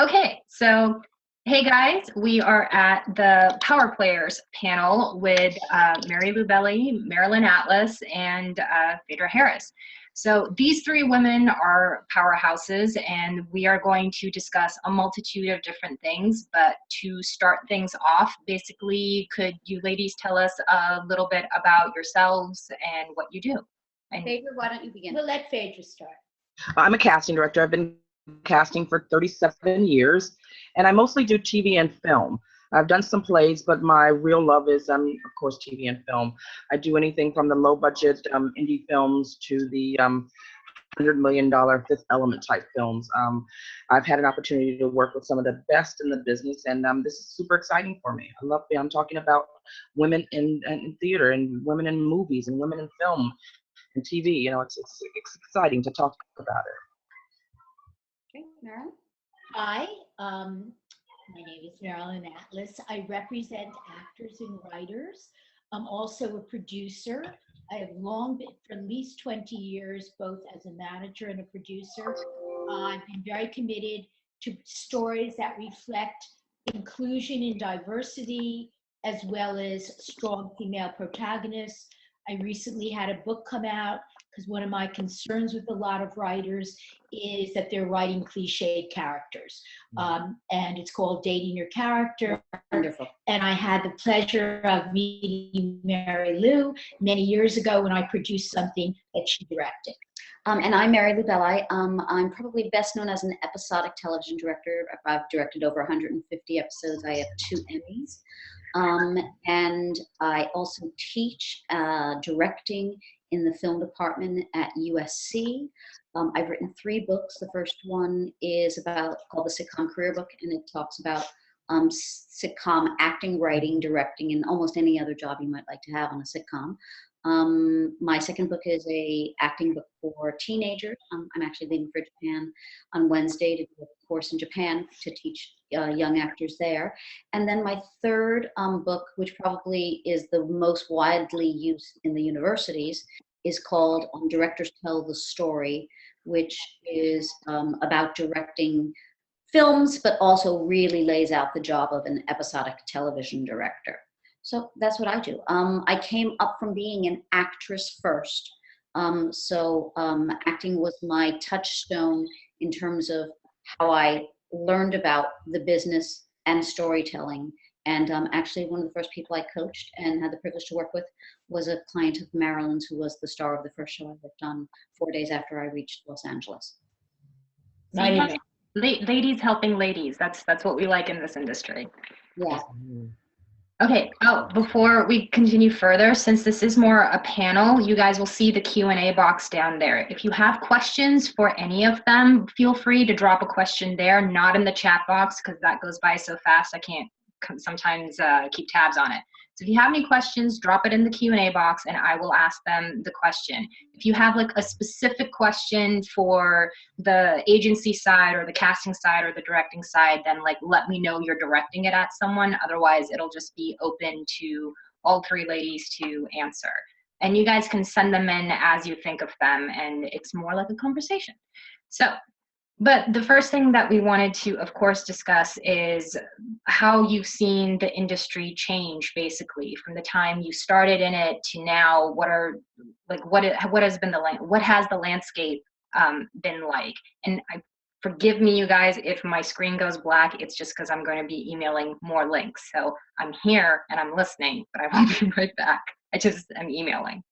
Okay, so hey guys, we are at the Power Players panel with Mary Lou Belli, Marilyn Atlas, and Phaedra Harris. So these three women are powerhouses, and we are going to discuss a multitude of different things. But to start things off, basically, could you ladies tell us a little bit about yourselves and what you do? And Phaedra, why don't you begin? We'll let Phaedra start. I'm a casting director. I've been casting for 37 years, and I mostly do TV and film. I've done some plays, but my real love is, of course, TV and film. I do anything from the low-budget indie films to the $100 million Fifth Element type films. I've had an opportunity to work with some of the best in the business, and this is super exciting for me. I'm talking about women in theater and women in movies and women in film and TV. You know, it's exciting to talk about it. Okay, Marilyn? Hi, my name is Marilyn Atlas. I represent actors and writers. I'm also a producer. I have long been, for at least 20 years, both as a manager and a producer. I've been very committed to stories that reflect inclusion and diversity, as well as strong female protagonists. I recently had a book come out because one of my concerns with a lot of writers is that they're writing cliched characters. And it's called Dating Your Character. Wonderful. And I had the pleasure of meeting Mary Lou many years ago when I produced something that she directed. And I'm Mary Lou Belli. I'm probably best known as an episodic television director. I've directed over 150 episodes. I have 2 Emmys. And I also teach directing in the film department at USC. I've written 3 books. The first one is called the Sitcom Career Book, and it talks about sitcom acting, writing, directing, and almost any other job you might like to have on a sitcom. My second book is a acting book for teenagers. I'm actually leaving for Japan on Wednesday to do a course in Japan to teach young actors there. And then my third book, which probably is the most widely used in the universities, is called Directors Tell the Story, which is about directing films, but also really lays out the job of an episodic television director. So that's what I do. I came up from being an actress first. Acting was my touchstone in terms of how I learned about the business and storytelling. And actually one of the first people I coached and had the privilege to work with was a client of Marilyn's who was the star of the first show I worked on 4 days after I reached Los Angeles. ladies helping ladies. That's what we like in this industry. Yeah. Okay, before we continue further, since this is more a panel, you guys will see the Q&A box down there. If you have questions for any of them, feel free to drop a question there, not in the chat box, because that goes by so fast I can't sometimes keep tabs on it. So if you have any questions, drop it in the Q&A box and I will ask them the question. If you have like a specific question for the agency side or the casting side or the directing side, then like let me know you're directing it at someone. Otherwise, it'll just be open to all 3 ladies to answer. And you guys can send them in as you think of them, and it's more like a conversation. But the first thing that we wanted to, of course, discuss is how you've seen the industry change, basically, from the time you started in it to now. What has the landscape been like? And forgive me, you guys, if my screen goes black. It's just because I'm going to be emailing more links. So I'm here and I'm listening, but I won't be right back. I just am emailing.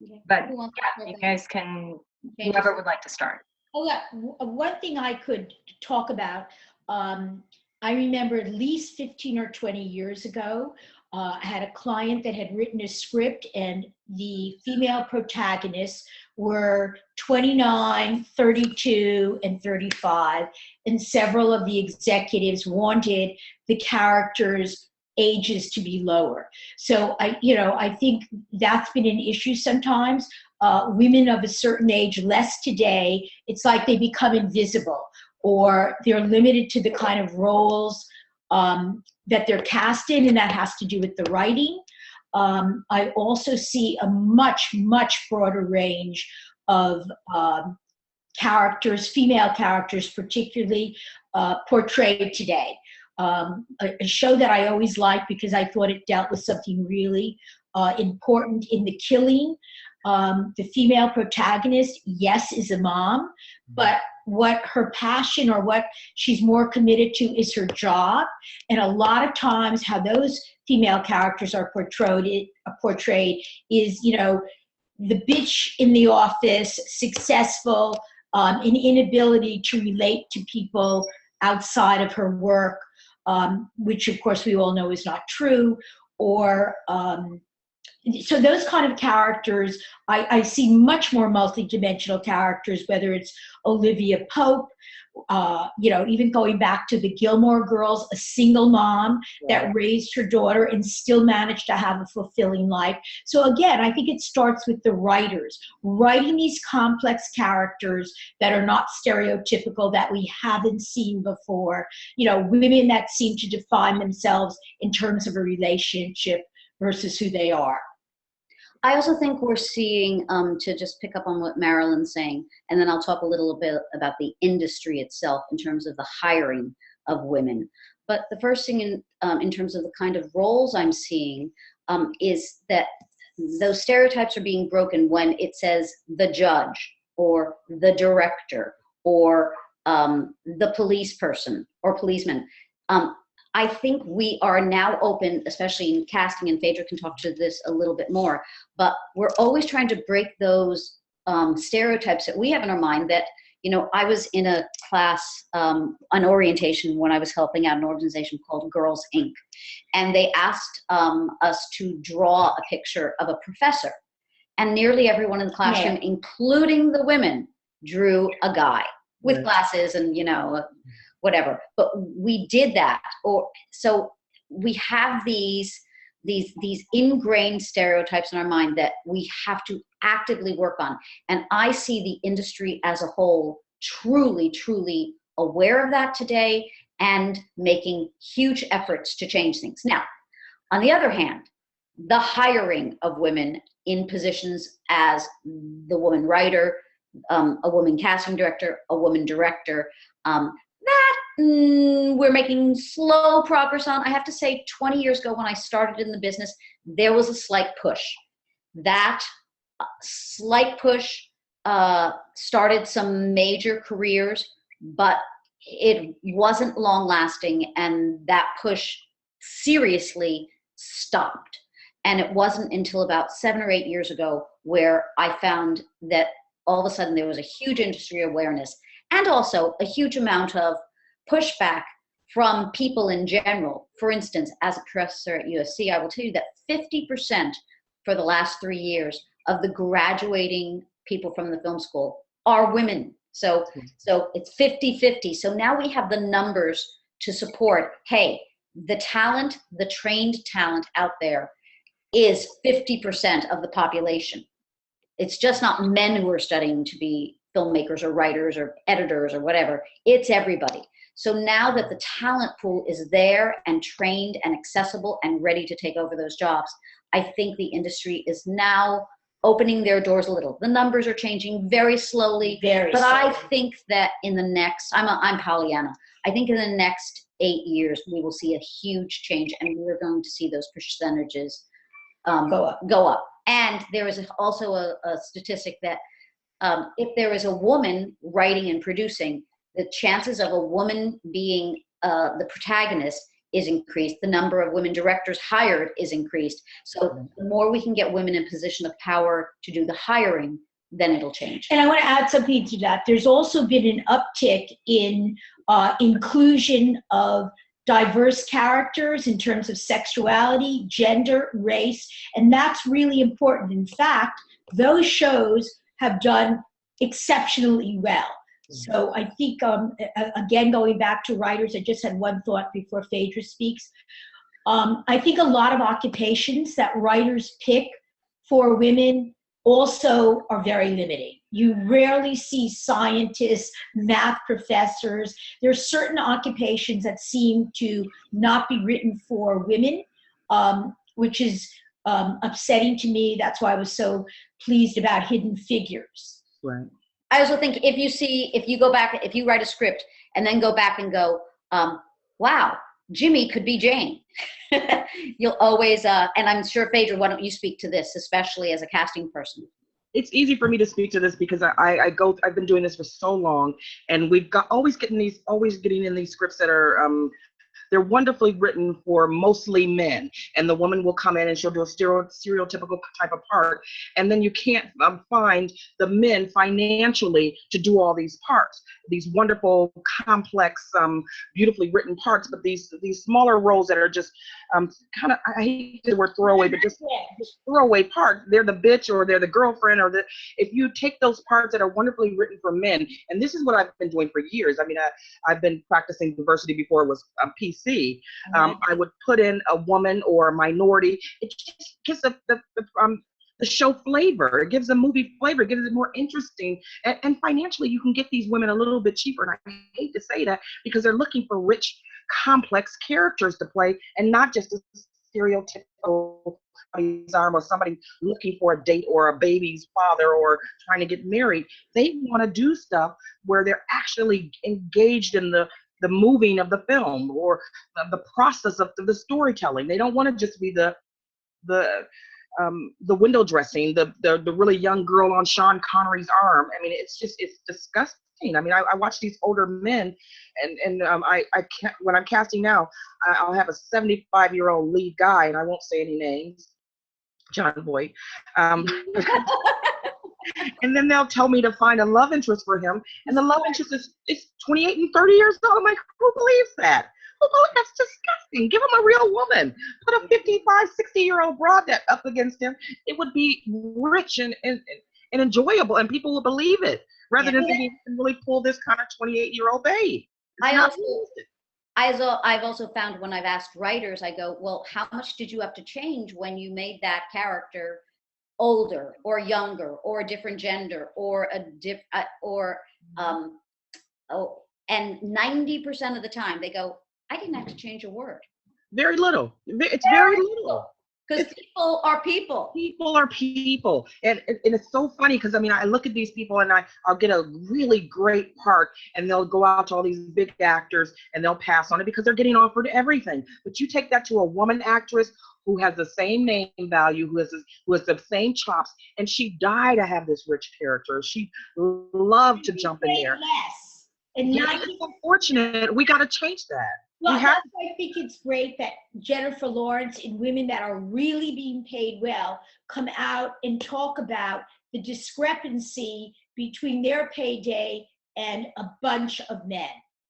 Okay. But yeah, you guys can. Whoever would like to start. Oh, yeah. One thing I could talk about, I remember at least 15 or 20 years ago, I had a client that had written a script and the female protagonists were 29, 32, and 35. And several of the executives wanted the characters' ages to be lower. So I think that's been an issue sometimes. Women of a certain age, less today, it's like they become invisible or they're limited to the kind of roles that they're cast in, and that has to do with the writing. I also see a much, much broader range of characters, female characters particularly, portrayed today. A show that I always liked because I thought it dealt with something really important in The Killing. The female protagonist, yes, is a mom, but what her passion or what she's more committed to is her job. And a lot of times how those female characters are portrayed is, you know, the bitch in the office, successful, an inability to relate to people outside of her work, which of course we all know is not true, or so those kind of characters, I see much more multidimensional characters, whether it's Olivia Pope, you know, even going back to the Gilmore Girls, a single mom that raised her daughter and still managed to have a fulfilling life. So again, I think it starts with the writers, writing these complex characters that are not stereotypical, that we haven't seen before, you know, women that seem to define themselves in terms of a relationship versus who they are. I also think we're seeing, to just pick up on what Marilyn's saying, and then I'll talk a little bit about the industry itself in terms of the hiring of women. But the first thing in terms of the kind of roles I'm seeing is that those stereotypes are being broken when it says the judge or the director or the police person or policeman. I think we are now open, especially in casting, and Phaedra can talk to this a little bit more, but we're always trying to break those stereotypes that we have in our mind that, you know, I was in a class, an orientation when I was helping out an organization called Girls Inc. And they asked us to draw a picture of a professor. And nearly everyone in the classroom, including the women, drew a guy with glasses and, you know, whatever, but we did that. Or so we have these ingrained stereotypes in our mind that we have to actively work on. And I see the industry as a whole truly, truly aware of that today and making huge efforts to change things. Now, on the other hand, the hiring of women in positions as the woman writer, a woman casting director, a woman director, that we're making slow progress on. I have to say 20 years ago when I started in the business, there was a slight push. That slight push started some major careers, but it wasn't long lasting, and that push seriously stopped. And it wasn't until about 7 or 8 years ago where I found that all of a sudden there was a huge industry awareness and also a huge amount of pushback from people in general. For instance, as a professor at USC, I will tell you that 50% for the last 3 years of the graduating people from the film school are women. So it's 50-50. So now we have the numbers to support, hey, the talent, the trained talent out there is 50% of the population. It's just not men who are studying to be filmmakers or writers or editors or whatever. It's everybody. So now that the talent pool is there and trained and accessible and ready to take over those jobs, I think the industry is now opening their doors a little. The numbers are changing very slowly, but I think that in the next, I'm Pollyanna, I think in the next 8 years, we will see a huge change, and we're going to see those percentages go up. And there is also a statistic that if there is a woman writing and producing, the chances of a woman being the protagonist is increased. The number of women directors hired is increased. So the more we can get women in position of power to do the hiring, then it'll change. And I want to add something to that. There's also been an uptick in inclusion of diverse characters in terms of sexuality, gender, race, and that's really important. In fact, those shows have done exceptionally well. So I think, again, going back to writers, I just had one thought before Phaedra speaks. I think a lot of occupations that writers pick for women also are very limiting. You rarely see scientists, math professors. There's certain occupations that seem to not be written for women, which is upsetting to me. That's why I was so pleased about Hidden Figures. Right. I also think if you go back, if you write a script and then go back and go, wow, Jimmy could be Jane. You'll always, and I'm sure, Phaedra, why don't you speak to this, especially as a casting person? It's easy for me to speak to this because I've been doing this for so long, and we've got always getting in these scripts that are they're wonderfully written for mostly men, and the woman will come in and she'll do a stereotypical type of part, and then you can't find the men financially to do all these parts, these wonderful, complex, beautifully written parts, but these smaller roles that are just kind of, I hate the word throwaway, but just throwaway parts. They're the bitch, or they're the girlfriend, or if you take those parts that are wonderfully written for men, and this is what I've been doing for years. I mean, I've been practicing diversity before it was PC. I would put in a woman or a minority. It just gives the show flavor. It gives the movie flavor. It gives it more interesting. And financially, you can get these women a little bit cheaper. And I hate to say that because they're looking for rich, complex characters to play, and not just a stereotypical arm or somebody looking for a date or a baby's father or trying to get married. They want to do stuff where they're actually engaged in the moving of the film or the process of the storytelling. They don't want to just be the window dressing, the really young girl on Sean Connery's arm. I mean, it's disgusting. I mean, I watch these older men, and I can't, when I'm casting now, I'll have a 75-year-old lead guy, and I won't say any names, John Boyd. And then they'll tell me to find a love interest for him, and the love interest is 28 and 30 years old. I'm like, who believes that? That's disgusting. Give him a real woman. Put a 55, 60-year-old broad up against him. It would be rich and enjoyable, and people will believe it, rather than thinking you can really pull this kind of 28-year-old babe. I've also found when I've asked writers, I go, well, how much did you have to change when you made that character older or younger or a different gender or and 90% of the time they go, I didn't have to change a word. Very little. It's very little. Because people are people. People are people. And it's so funny because, I mean, I look at these people and I'll get a really great part and they'll go out to all these big actors and they'll pass on it because they're getting offered everything. But you take that to a woman actress who has the same name value, who has the same chops, and she died to have this rich character. She loved to jump in there. Less. And it's unfortunate. We got to change that. Well, that's why I think it's great that Jennifer Lawrence and women that are really being paid well come out and talk about the discrepancy between their payday and a bunch of men.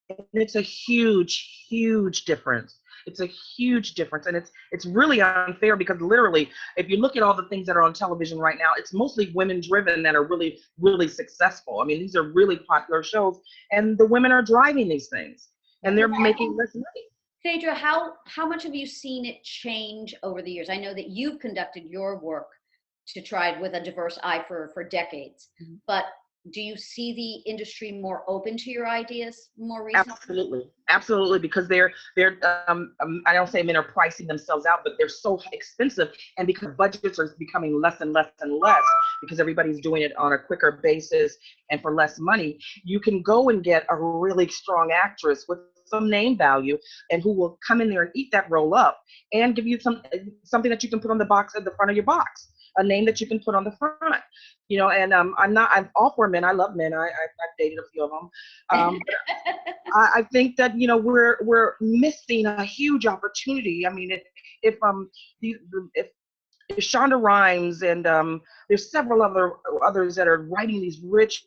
And it's a huge, huge difference. It's a huge difference, and it's really unfair because literally, if you look at all the things that are on television right now, it's mostly women-driven that are really, really successful. I mean, these are really popular shows, and the women are driving these things, and they're making less money. Phaedra, how much have you seen it change over the years? I know that you've conducted your work to try with a diverse eye for decades, but do you see the industry more open to your ideas more recently? Absolutely, because they're I don't say men are pricing themselves out, but they're so expensive, and because budgets are becoming less and less and less, because everybody's doing it on a quicker basis and for less money, you can go and get a really strong actress with some name value and who will come in there and eat that role up and give you something that you can put on the box at the front of your box, a name that you can put on the front, you know. And I'm all for men. I love men. I've dated a few of them. I think that, you know, we're missing a huge opportunity. I mean, if Shonda Rhimes and there's several others that are writing these rich,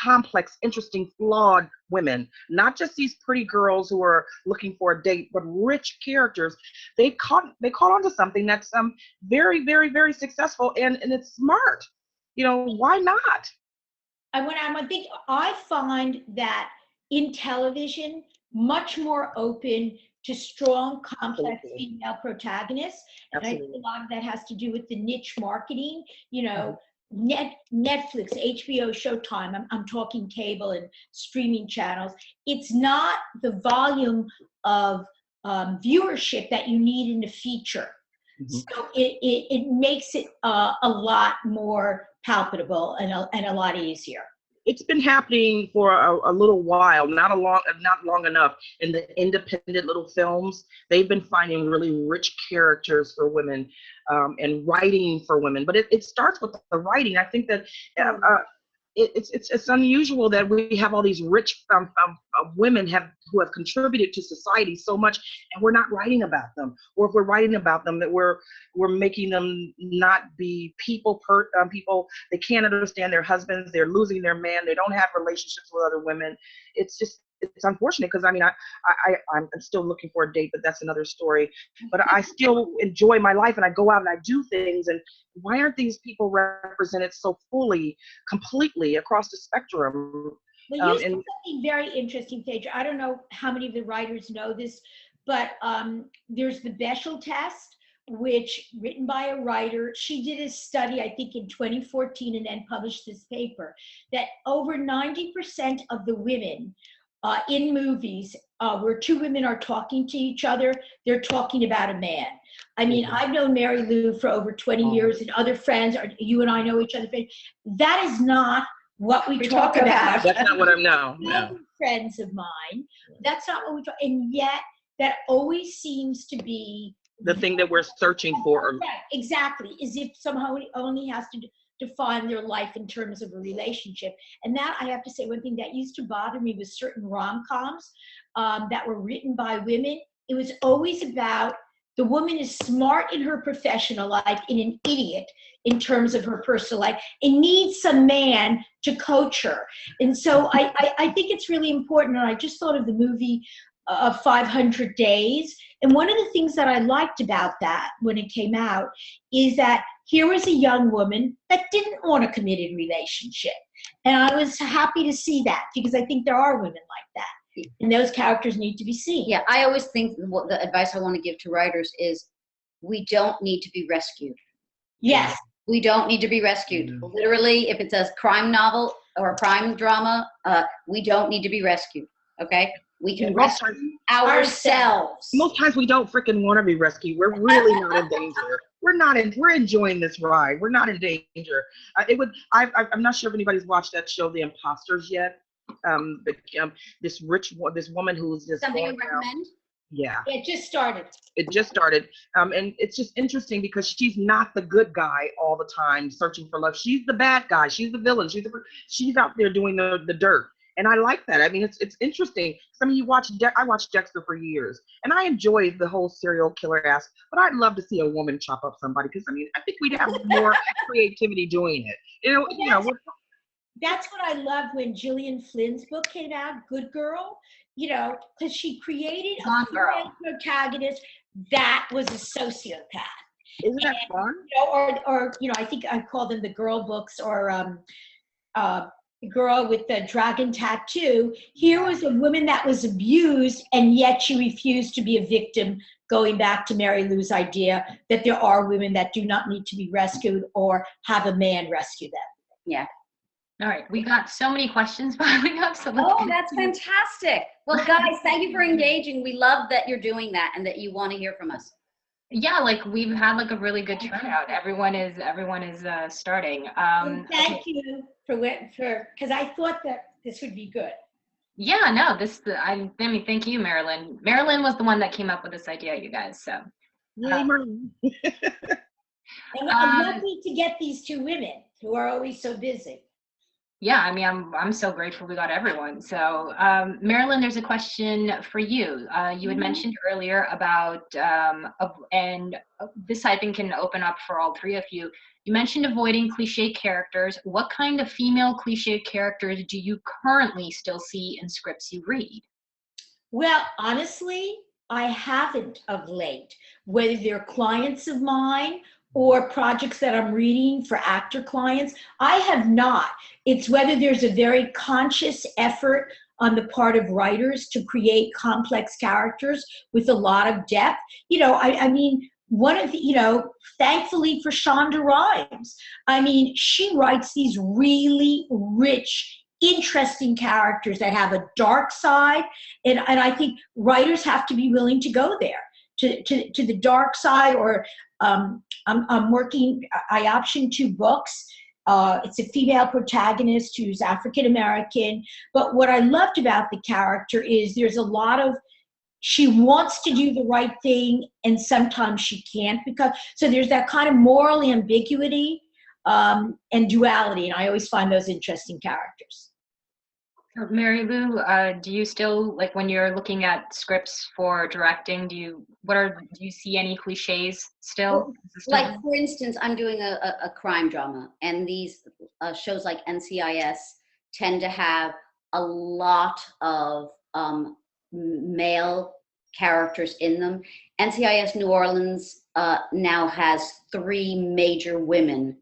complex, interesting, flawed women, not just these pretty girls who are looking for a date, but rich characters. They caught on to something that's very, very, very successful, and it's smart. You know, why not? And when I find that in television, much more open to strong, complex female protagonists. And I think a lot of that has to do with the niche marketing, you know. Netflix, HBO, Showtime, I'm talking cable and streaming channels. It's not the volume of viewership that you need in a feature. So it makes it a lot more palpable and a lot easier. it's been happening for a little while, not long enough. In the independent little films, they've been finding really rich characters for women, and writing for women. But it starts with the writing. I think that it's unusual that we have all these rich women who have contributed to society so much, and we're not writing about them. Or if we're writing about them, that we're making them not be people. They can't understand their husbands. They're losing their man. They don't have relationships with other women. It's unfortunate, because I'm still looking for a date, but that's another story. But I still enjoy my life, and I go out and I do things. And why aren't these people represented so fully, completely across the spectrum? Well, you said something very interesting, Phaedra. I don't know how many of the writers know this, but there's the Bechdel test, which written by a writer. She did a study, I think in 2014, and then published this paper, that over 90% of the women in movies where two women are talking to each other, they're talking about a man. I mean, I've known Mary Lou for over 20 years, and other friends, or you and I know each other. That is not what we talk about. That's not what I'm now. No. Friends of mine, that's not what we talk. And yet, that always seems to be the thing that we're searching for. Right, exactly. As if somehow it only has to define their life in terms of a relationship. And that, I have to say, one thing that used to bother me was certain rom-coms that were written by women. It was always about the woman is smart in her professional life and an idiot in terms of her personal life and needs some man to coach her. And so I think it's really important. And I just thought of the movie of 500 Days. And one of the things that I liked about that when it came out is that here was a young woman that didn't want a committed relationship. And I was happy to see that, because I think there are women like that. And those characters need to be seen. Yeah, I always think what the advice I want to give to writers is we don't need to be rescued. Yes. We don't need to be rescued. Mm-hmm. Literally, if it's a crime novel or a crime drama, we don't need to be rescued, okay? We can rescue ourselves. Most times we don't freaking want to be rescued. We're really not in danger. We're enjoying this ride. We're not in danger. I'm not sure if anybody's watched that show, The Imposters, yet. This woman who's just something you recommend? Yeah. It just started. And it's just interesting because she's not the good guy all the time searching for love. She's the bad guy. She's the villain. She's out there doing the dirt. And I like that. I mean, it's interesting. I mean, I watched Dexter for years, and I enjoy the whole serial killer aspect. But I'd love to see a woman chop up somebody, because I mean, I think we'd have more creativity doing it. That's what I love when Gillian Flynn's book came out, Good Girl. Because she created a protagonist that was a sociopath. Isn't that fun? Or I think I call them the girl books, or Girl with the Dragon Tattoo. Here was a woman that was abused, and yet she refused to be a victim, going back to Mary Lou's idea that there are women that do not need to be rescued or have a man rescue them. Yeah. All right, we got so many questions piling up. So that's fantastic. Well, guys, thank you for engaging. We love that you're doing that and that you want to hear from us. Yeah, we've had a really good turnout. Everyone is starting. Thank you for because I thought that this would be good. Yeah, no, thank you, Marilyn. Marilyn was the one that came up with this idea, you guys. So. Yay, Marilyn. And I'm lucky to get these two women who are always so busy. Yeah, I mean, I'm so grateful we got everyone. So, Marilyn, there's a question for you. You had mentioned earlier about, and this I think can open up for all three of you. You mentioned avoiding cliche characters. What kind of female cliche characters do you currently still see in scripts you read? Well, honestly, I haven't of late, whether they're clients of mine or projects that I'm reading for actor clients. I have not. It's whether there's a very conscious effort on the part of writers to create complex characters with a lot of depth. I mean, one of the, thankfully for Shonda Rhimes, I mean, she writes these really rich, interesting characters that have a dark side. And I think writers have to be willing to go there to the dark side. Or I'm working, I optioned 2 books It's a female protagonist who's African American. But what I loved about the character is there's a lot of, she wants to do the right thing and sometimes she can't, because, so there's that kind of moral ambiguity and duality. And I always find those interesting characters. So, Mary Lou, do you still, like, when you're looking at scripts for directing, do you see any cliches still? Like, for instance, I'm doing a crime drama, and these shows like NCIS tend to have a lot of male characters in them. NCIS New Orleans now has 3 major women,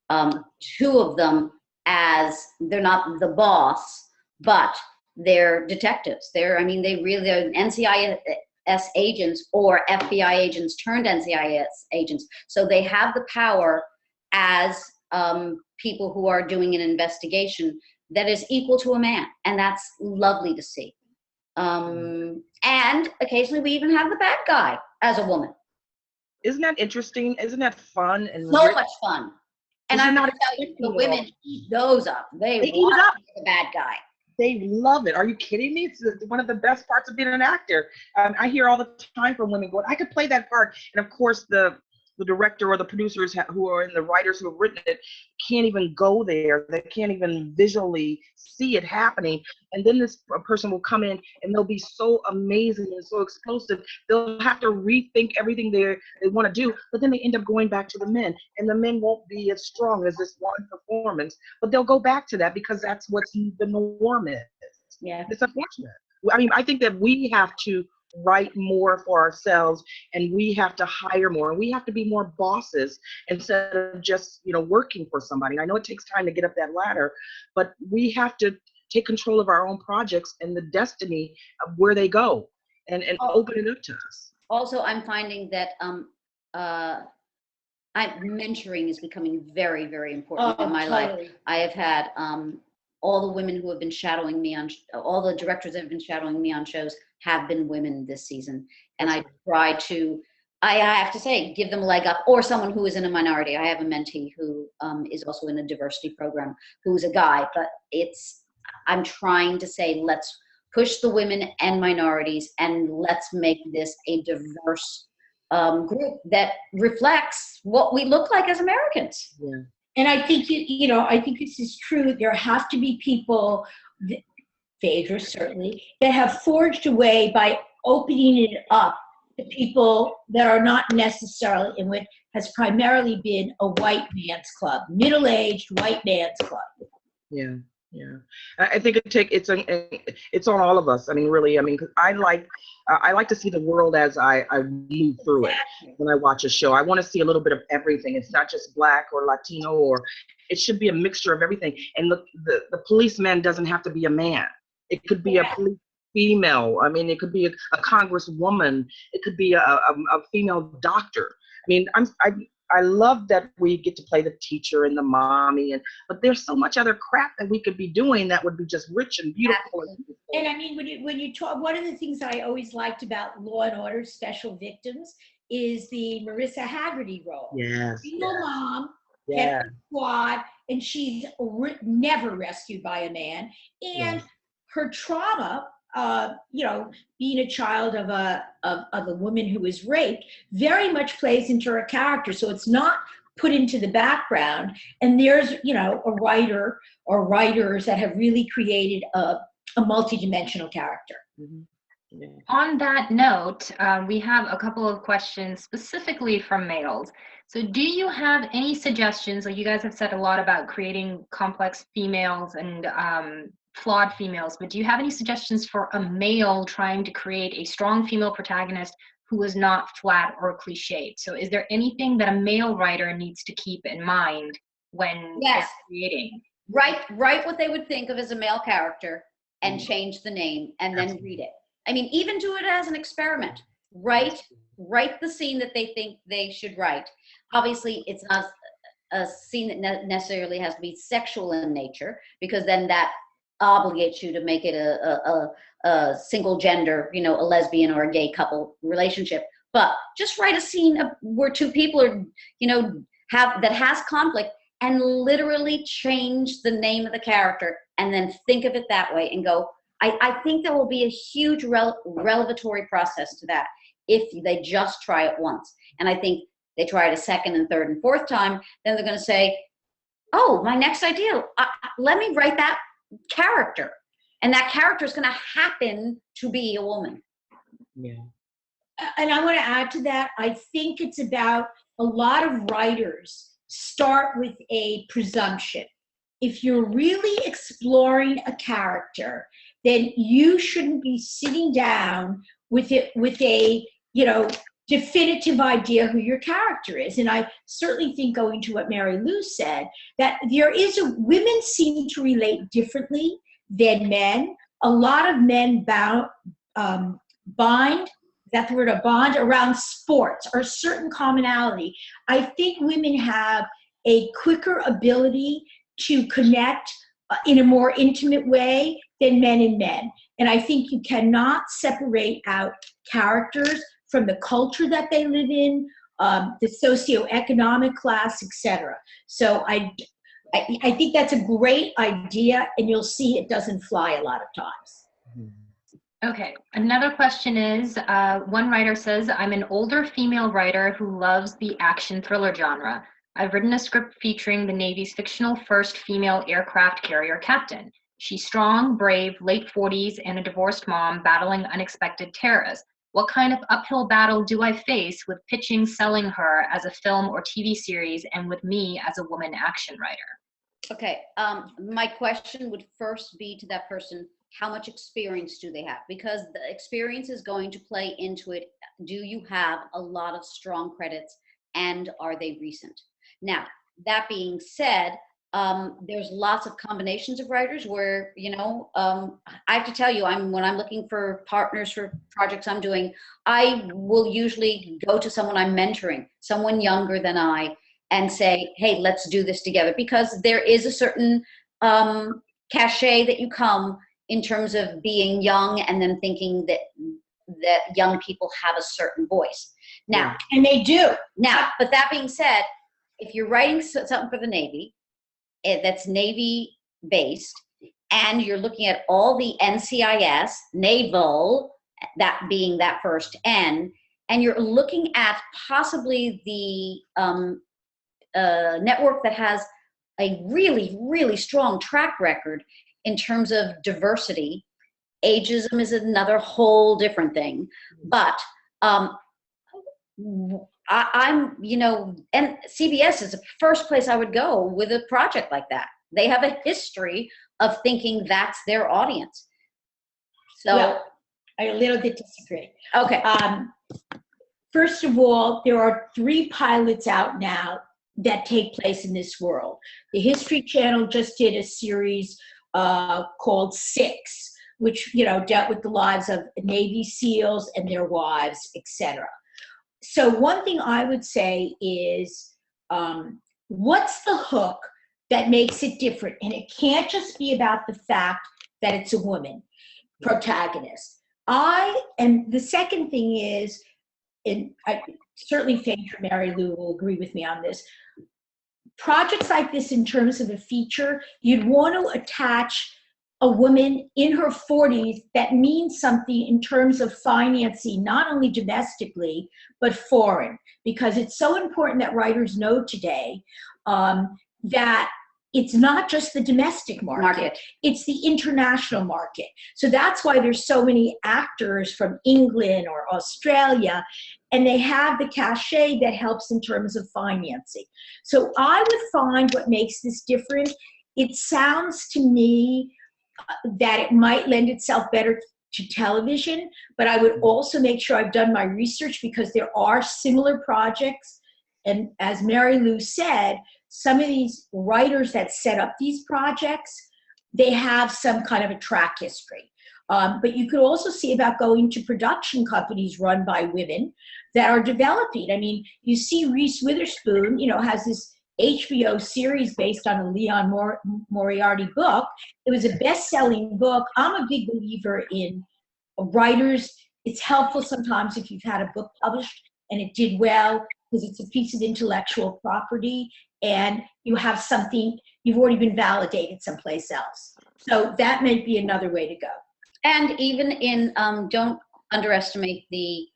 2 of them as, they're not the boss, but they're detectives. They are NCIS agents or FBI agents turned NCIS agents. So they have the power as people who are doing an investigation that is equal to a man. And that's lovely to see. And occasionally we even have the bad guy as a woman. Isn't that interesting? Isn't that fun? And So much fun. And I'm not not tell you, the women eat those up. They eat it want up. to be the bad guy. They love it. Are you kidding me? It's one of the best parts of being an actor. I hear all the time from women going, I could play that part. And of course, the director or the producers who are in, the writers who have written it, can't even go there. They can't even visually see it happening. And then this person will come in and they'll be so amazing and so explosive. They'll have to rethink everything they want to do, but then they end up going back to the men, and the men won't be as strong as this one performance, but they'll go back to that because that's what the norm is. Yeah. It's unfortunate. I mean, I think that we have to write more for ourselves, and we have to hire more, and we have to be more bosses instead of just, working for somebody. And I know it takes time to get up that ladder, but we have to take control of our own projects and the destiny of where they go, and open it up to us. Also, I'm finding that mentoring is becoming very, very important in my life. I have had all the women who have been shadowing me all the directors that have been shadowing me on shows have been women this season. And I try to, I have to say, give them a leg up, or someone who is in a minority. I have a mentee who is also in a diversity program, who's a guy, but I'm trying to say, let's push the women and minorities, and let's make this a diverse group that reflects what we look like as Americans. Yeah. And I think, I think this is true. There have to be people, Phaedra certainly, that have forged a way by opening it up to people that are not necessarily in what has primarily been a white man's club, middle-aged white man's club. Yeah. Yeah, I think it's on all of us. I mean, really, 'cause I like to see the world as I move through it. When I watch a show, I want to see a little bit of everything. It's not just Black or Latino, or it should be a mixture of everything. And the policeman doesn't have to be a man. It could be a police female. I mean, it could be a congresswoman. It could be a female doctor. I mean, I love that we get to play the teacher and the mommy, but there's so much other crap that we could be doing that would be just rich and beautiful. And I mean, when you talk, one of the things I always liked about Law and Order Special Victims is the Marissa Haggerty role. Yes. Single mom, yeah. Squad, and she's never rescued by a man. And her trauma, being a child of a woman who was raped, very much plays into her character. So it's not put into the background. And there's, a writer or writers that have really created a multidimensional character. Mm-hmm. Yeah. On that note, we have a couple of questions specifically from males. So do you have any suggestions? Like, you guys have said a lot about creating complex females and flawed females, but do you have any suggestions for a male trying to create a strong female protagonist who is not flat or cliched? So is there anything that a male writer needs to keep in mind when they're creating? Write what they would think of as a male character and change the name, and then read it. I mean, even do it as an experiment. Write the scene that they think they should write. Obviously, it's not a scene that necessarily has to be sexual in nature, because then that obligates you to make it a single gender, a lesbian or a gay couple relationship. But just write a scene where two people are, that has conflict, and literally change the name of the character and then think of it that way and go, I think there will be a huge revelatory process to that if they just try it once. And I think they try it a second and third and fourth time, then they're going to say, oh, my next idea, let me write that character. And that character is going to happen to be a woman. Yeah. And I want to add to that, I think it's about a lot of writers start with a presumption. If you're really exploring a character, then you shouldn't be sitting down with a definitive idea who your character is. And I certainly think, going to what Mary Lou said, that women seem to relate differently than men. A lot of men bind, is that the word, a bond around sports or certain commonality. I think women have a quicker ability to connect in a more intimate way than men and men. And I think you cannot separate out characters from the culture that they live in, the socioeconomic class, etc. So I think that's a great idea, and you'll see it doesn't fly a lot of times. Okay, another question is, one writer says, I'm an older female writer who loves the action thriller genre. I've written a script featuring the Navy's fictional first female aircraft carrier captain. She's strong, brave, late 40s, and a divorced mom battling unexpected terrors. What kind of uphill battle do I face with pitching, selling her as a film or TV series, and with me as a woman action writer? Okay, my question would first be to that person, how much experience do they have? Because the experience is going to play into it. Do you have a lot of strong credits, and are they recent? Now, that being said, there's lots of combinations of writers where, I have to tell you, when I'm looking for partners for projects I'm doing, I will usually go to someone I'm mentoring, someone younger than I, and say, hey, let's do this together. Because there is a certain cachet that you come in terms of being young and then thinking that young people have a certain voice. Now, and they do. Now, but that being said, if you're writing something for the Navy, that's Navy based, and you're looking at all the NCIS, naval, that being that first N, and you're looking at possibly the network that has a really, really strong track record in terms of diversity. Ageism is another whole different thing, but I'm, and CBS is the first place I would go with a project like that. They have a history of thinking that's their audience. So Well, I a little bit disagree. okay. First of all, there are 3 pilots out now that take place in this world. The History Channel just did a series called 6, which dealt with the lives of Navy SEALs and their wives, etc. So one thing I would say is, what's the hook that makes it different? And it can't just be about the fact that it's a woman protagonist. And the second thing is, and I certainly Phaedra, Mary Lou will agree with me on this, projects like this, in terms of a feature, you'd want to attach a woman in her 40s that means something in terms of financing, not only domestically, but foreign. Because it's so important that writers know today that it's not just the domestic market, it's the international market. So that's why there's so many actors from England or Australia, and they have the cachet that helps in terms of financing. So I would find what makes this different, it sounds to me that it might lend itself better to television, but I would also make sure I've done my research, because there are similar projects. And as Mary Lou said, some of these writers that set up these projects, they have some kind of a track history. But you could also see about going to production companies run by women that are developing. I mean, you see Reese Witherspoon, has this HBO series based on a Leon Moriarty book. It was a best-selling book. I'm a big believer in writers. It's helpful sometimes if you've had a book published and it did well, because it's a piece of intellectual property, and you have something, you've already been validated someplace else. So that may be another way to go. And even in, don't underestimate the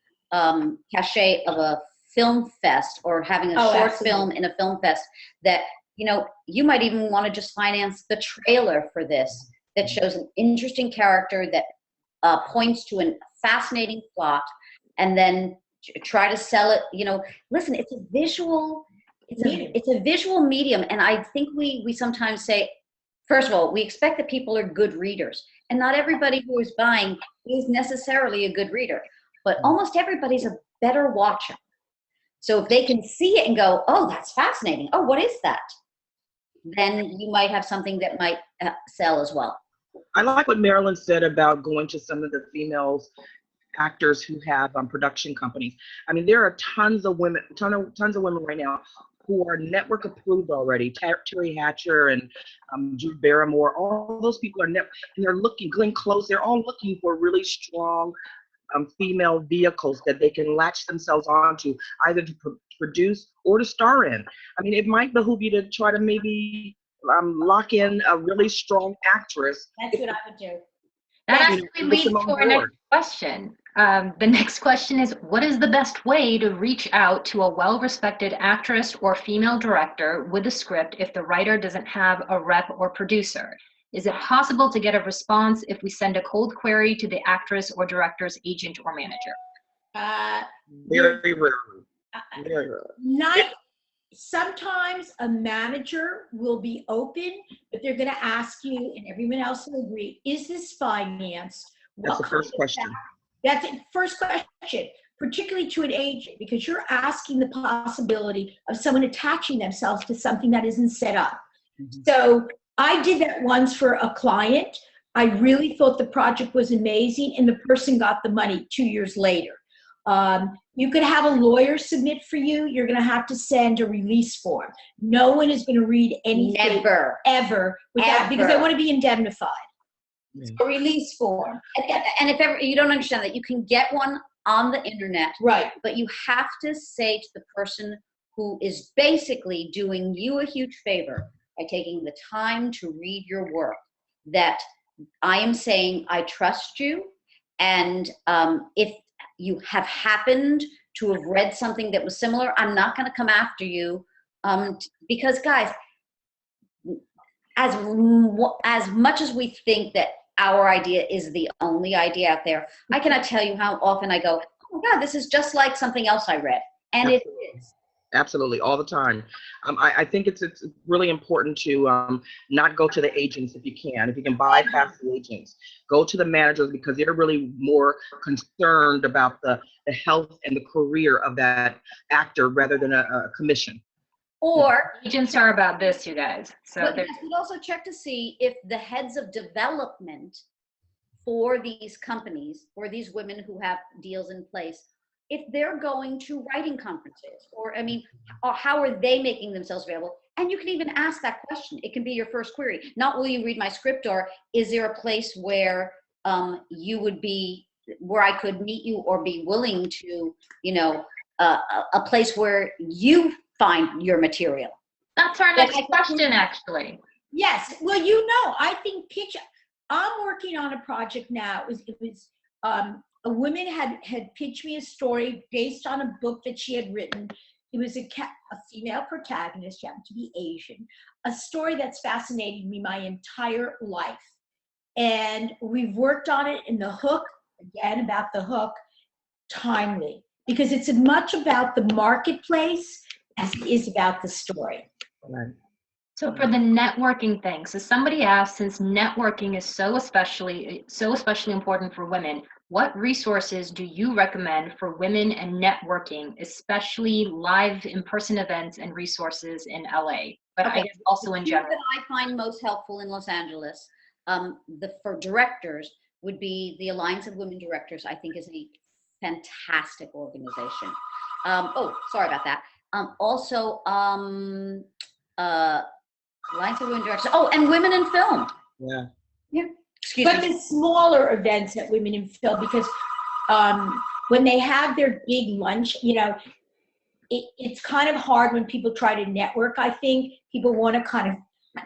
cachet of a film fest or having a short Absolutely. film in a film fest that, you know, you might even want to just finance the trailer for this that shows an interesting character that points to a fascinating plot, and then try to sell it. You know, listen, it's a visual, it's a visual medium. And I think we sometimes say, first of all, we expect that people are good readers, and not everybody who is buying is necessarily a good reader, but almost everybody's a better watcher. So if they can see it and go, oh, that's fascinating. Oh, what is that? Then you might have something that might sell as well. I like what Marilyn said about going to some of the females actors who have production companies. I mean, there are tons of women right now who are network approved already. Terry Hatcher and Jude Barrymore, all those people are and they're looking, Glenn Close, they're all looking for really strong female vehicles that they can latch themselves onto, either to produce or to star in. I mean, it might behoove you to try to maybe lock in a really strong actress. That's what I would do. That You know, actually get leads them to on our next board. question. The next question is, what is the best way to reach out to a well-respected actress or female director with a script if the writer doesn't have a rep or producer? Is it possible to get a response if we send a cold query to the actress or director's agent or manager? Very rarely. Very rarely. Sometimes a manager will be open, but they're going to ask you, and everyone else will agree, is this financed? That's the first question. That's the first question, particularly to an agent, because you're asking the possibility of someone attaching themselves to something that isn't set up. Mhm. So I did that once for a client. I really thought the project was amazing, and the person got the money 2 years later. You could have a lawyer submit for you. You're going to have to send a release form. No one is going to read anything Never. ever without, because they Ever. want to be indemnified. Yeah. A release form. And if ever you don't understand that, you can get one on the internet, Right. but you have to say to the person who is basically doing you a huge favor by taking the time to read your work, that I am saying I trust you, and if you have happened to have read something that was similar, I'm not going to come after you, because guys, as much as we think that our idea is the only idea out there, I cannot tell you how often I go, oh my God, this is just like something else I read. And it is. Absolutely, all the time. I think it's really important to not go to the agents if you can. If you can bypass the agents, go to the managers, because they're really more concerned about the health and the career of that actor rather than a commission. Or Agents are about this, you guys. So but they're yes, we'd also check to see if the heads of development for these companies, for these women who have deals in place, if they're going to writing conferences, or I mean, or how are they making themselves available? And you can even ask that question. It can be your first query. Not will you read my script, or is there a place where you would be, where I could meet you or be willing to, you know, a place where you find your material. that's our next question, actually. Yes. Well, you know, I think I'm working on a project now. It was a woman had pitched me a story based on a book that she had written. It was a female protagonist. She happened to be Asian. A story that's fascinated me my entire life. And we've worked on it, in the hook, again, about the hook, timely. Because it's as much about the marketplace as it is about the story. Right. So for the networking thing, so somebody asked, since networking is so especially important for women, what resources do you recommend for women and networking, especially live in-person events and resources in LA, but I guess also in general? That I find most helpful in Los Angeles, for directors, would be the Alliance of Women Directors. I think is a fantastic organization. Oh, sorry about that. Also, Alliance of Women Directors. Oh, and Women in Film. Yeah. Yeah. Excuse But me. the smaller events at Women in Film, because when they have their big lunch, you know, it's kind of hard when people try to network. I think people want to kind of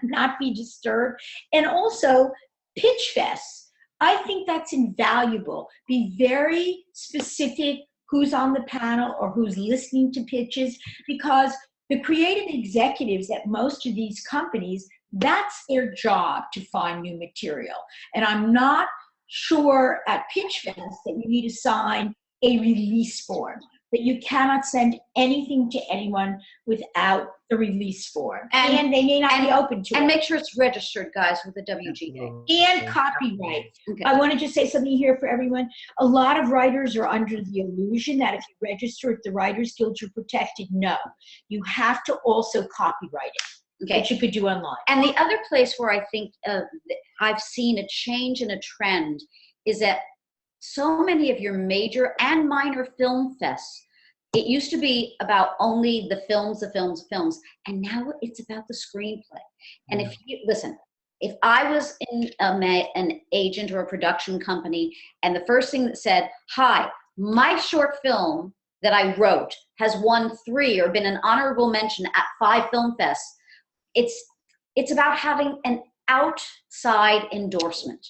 not be disturbed. And also pitch fests. I think that's invaluable. Be very specific who's on the panel or who's listening to pitches, because the creative executives at most of these companies, that's their job to find new material. And I'm not sure at Pitch Fest that you need to sign a release form, that you cannot send anything to anyone without the release form. And they may not be open to it. And make sure it's registered, guys, with the WGA. And copyright. Okay. I want to just say something here for everyone. A lot of writers are under the illusion that if you register at the Writers Guild, you're protected. No, you have to also copyright it, Okay. which you could do online. And the other place where I think I've seen a change and a trend is that so many of your major and minor film fests, it used to be about only the films, and now it's about the screenplay. And if you listen, if I was in an agent or a production company, and the first thing that said, "Hi, my short film that I wrote has won 3 or been an honorable mention at 5 film fests," it's about having an outside endorsement.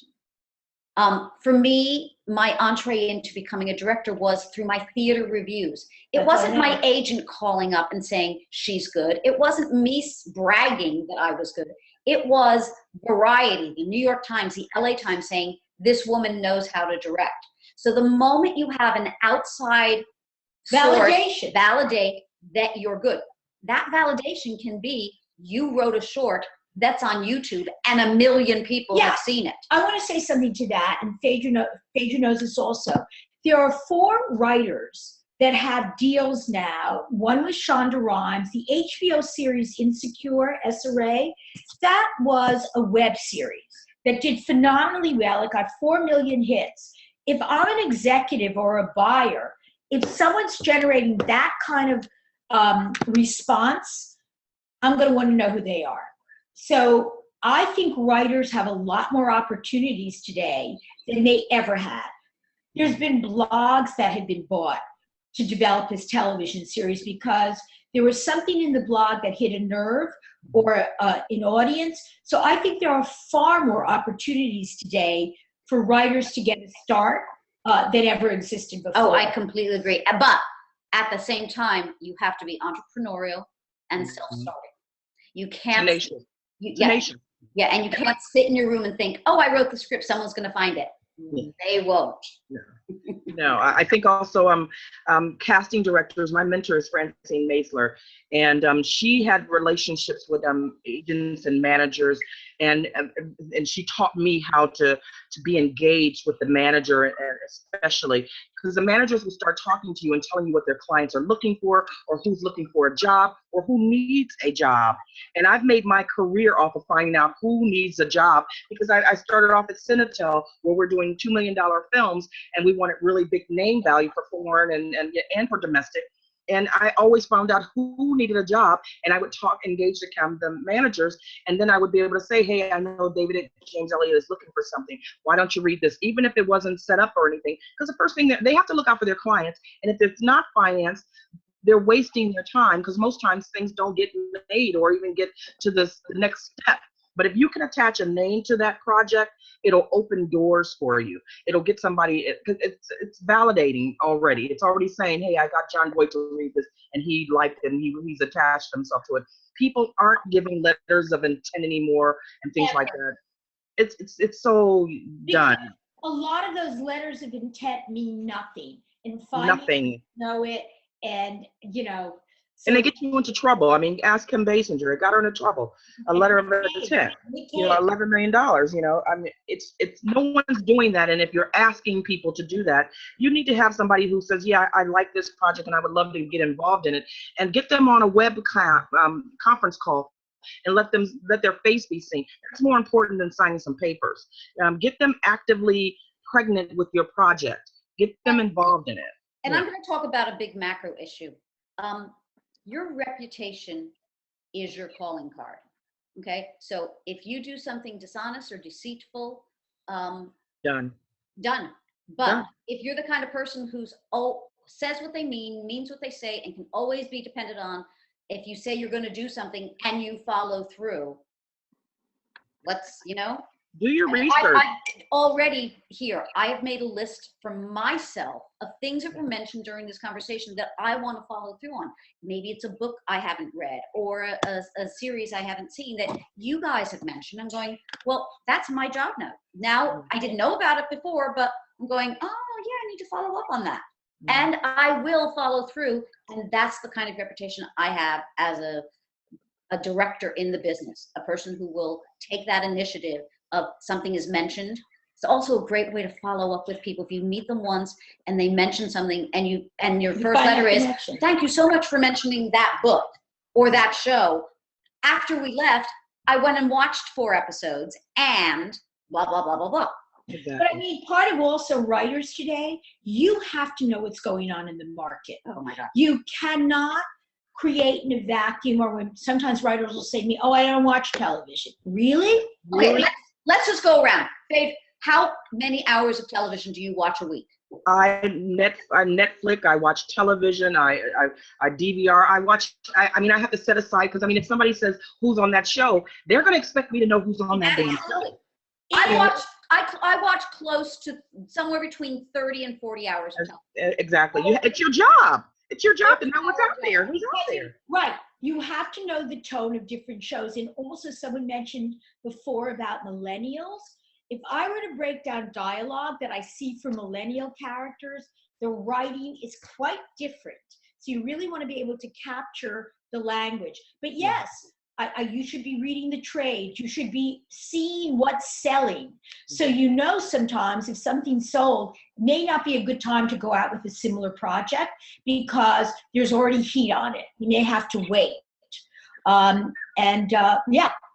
For me, my entree into becoming a director was through my theater reviews. It That's wasn't what I my agent calling up and saying, "She's good." It wasn't me bragging that I was good. It was Variety, the New York Times, the LA Times saying, "This woman knows how to direct." So the moment you have an outside Validation. source validate that you're good, that validation can be, you wrote a short that's on YouTube and 1 million people Yeah. have seen it. I want to say something to that, and Phaedra knows this also. There are 4 writers that have deals now. One was Shonda Rhimes, the HBO series Insecure, SRA. That was a web series that did phenomenally well. It got 4 million hits. If I'm an executive or a buyer, if someone's generating that kind of response, I'm going to want to know who they are. So I think writers have a lot more opportunities today than they ever had. There's been blogs that have been bought to develop this television series because there was something in the blog that hit a nerve or an audience. So I think there are far more opportunities today for writers to get a start than ever existed before. Oh, I completely agree. But at the same time, you have to be entrepreneurial and self-starting. You can't. Tenacious. Yeah, Tenacious. yeah, and you can't sit in your room and think, "Oh, I wrote the script. Someone's going to find it." They won't. No, I think also casting directors. My mentor is Francine Maisler, and she had relationships with agents and managers, and she taught me how to be engaged with the manager, and especially because the managers will start talking to you and telling you what their clients are looking for, or who's looking for a job, or who needs a job. And I've made my career off of finding out who needs a job, because I started off at Cinetel, where we're doing $2 million films, and we wanted really big name value for foreign and for domestic. And I always found out who needed a job, and I would engage the managers, and then I would be able to say, "Hey, I know David James Elliott is looking for something. Why don't you read this?" Even if it wasn't set up or anything, because the first thing that they have to look out for their clients, and if it's not finance, they're wasting their time, because most times things don't get made or even get to the next step. But if you can attach a name to that project, it'll open doors for you. It'll get somebody, it's validating already. It's already saying, "Hey, I got John Boyd to read this, and he liked it, and he's attached himself to it." People aren't giving letters of intent anymore and things like that. It's so done. A lot of those letters of intent mean nothing. And Nothing. know it, and so And they get you into trouble. I mean, ask Kim Basinger. It got her into trouble. A letter of intent. $11 million. I mean, it's no one's doing that. And if you're asking people to do that, you need to have somebody who says, "Yeah, I like this project and I would love to get involved in it," and get them on a web conference call and let their face be seen. That's more important than signing some papers. Get them actively pregnant with your project. Get them involved in it. And I'm going to talk about a big macro issue. Your reputation is your calling card. Okay, so if you do something dishonest or deceitful, Done. done. But if you're the kind of person who's says what they mean, means what they say, and can always be depended on. If you say you're going to do something and you follow through, let's, Do your I research. already here, I have made a list for myself of things that were mentioned during this conversation that I want to follow through on. Maybe it's a book I haven't read or a series I haven't seen that you guys have mentioned. I'm going, well, that's my job now. Now, I didn't know about it before, but I'm going, oh, yeah, I need to follow up on that. And I will follow through. And that's the kind of reputation I have as a director in the business, a person who will take that initiative of something is mentioned. It's also a great way to follow up with people. If you meet them once and they mention something and your first letter is, thank you so much for mentioning that book or that show. After we left, I went and watched 4 episodes and blah, blah, blah, blah, blah. Exactly. But I mean, part of also writers today, you have to know what's going on in the market. Oh my God. You cannot create in a vacuum, or when sometimes writers will say to me, oh, I don't watch television. Really? Okay, let's just go around. Dave, how many hours of television do you watch a week? I Netflix, I watch television, I DVR, I mean, I have to set aside, because I mean, if somebody says who's on that show, they're going to expect me to know who's on that damn show. I watch close to somewhere between 30 and 40 hours of television. Exactly. It's your job. It's your job to know what's out there, who's out there. Right. You have to know the tone of different shows. And also someone mentioned before about millennials. If I were to break down dialogue that I see for millennial characters, the writing is quite different. So you really want to be able to capture the language. But yes, you should be reading the trade. You should be seeing what's selling. So sometimes if something's sold, it may not be a good time to go out with a similar project because there's already heat on it. You may have to wait.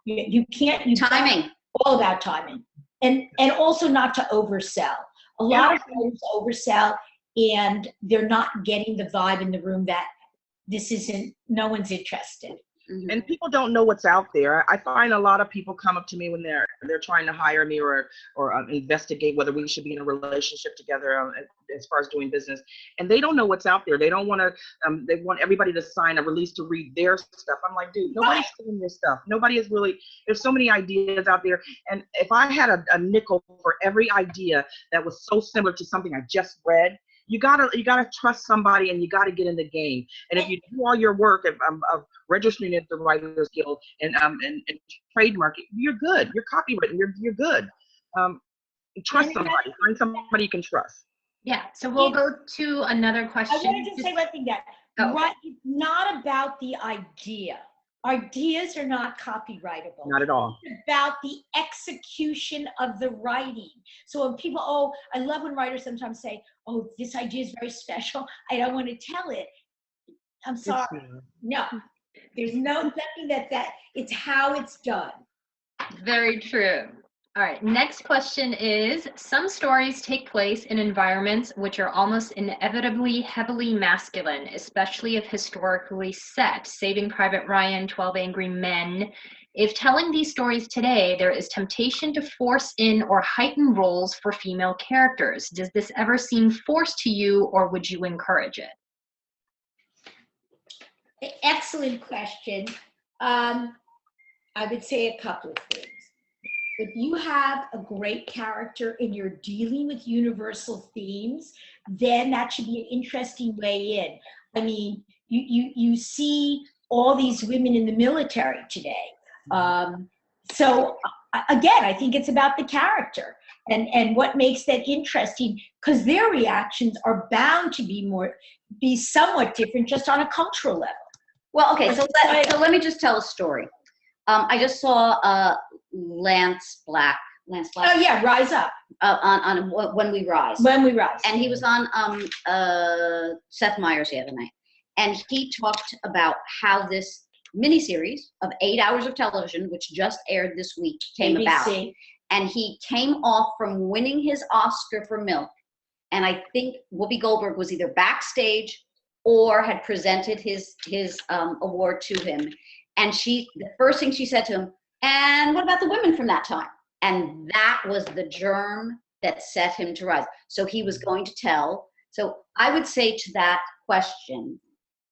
You can't. Timing. All about timing. And also not to oversell. A lot of writers oversell and they're not getting the vibe in the room that no one's interested. And people don't know what's out there. I find a lot of people come up to me when they're trying to hire me or investigate whether we should be in a relationship together as far as doing business, and they don't know what's out there. They don't want to. They want everybody to sign a release to read their stuff. I'm like, dude, nobody's doing your stuff. Nobody is really. There's so many ideas out there, and if I had a nickel for every idea that was so similar to something I just read, you gotta trust somebody, and you gotta get in the game. And if you do all your work of registering at the Writers Guild and trademark, you're good. You're copywritten. You're good. Trust somebody. Find somebody you can trust. Yeah. So we'll go to another question. I wanted to say one thing right, it's not about the idea. Ideas are not copyrightable. Not at all. It's about the execution of the writing. So when people, I love when writers sometimes say, oh, this idea is very special. I don't want to tell it. I'm sorry. No, there's nothing that it's how it's done. Very true. All right, next question is, some stories take place in environments which are almost inevitably heavily masculine, especially if historically set. Saving Private Ryan, 12 Angry Men. If telling these stories today, there is temptation to force in or heighten roles for female characters. Does this ever seem forced to you, or would you encourage it? Excellent question. I would say a couple of things. If you have a great character and you're dealing with universal themes, then that should be an interesting way in. I mean, you see all these women in the military today. So again, I think it's about the character and what makes that interesting, because their reactions are bound to be somewhat different just on a cultural level. Well, okay, so let me just tell a story. I just saw Lance Black. Oh yeah, Rise Up. On When We Rise. When We Rise. And he was on Seth Meyers the other night, and he talked about how this miniseries of 8 hours of television, which just aired this week, came about. And he came off from winning his Oscar for Milk, and I think Whoopi Goldberg was either backstage or had presented his award to him. And the first thing she said to him, and what about the women from that time? And that was the germ that set him to rise. So he was going to tell So I would say to that question,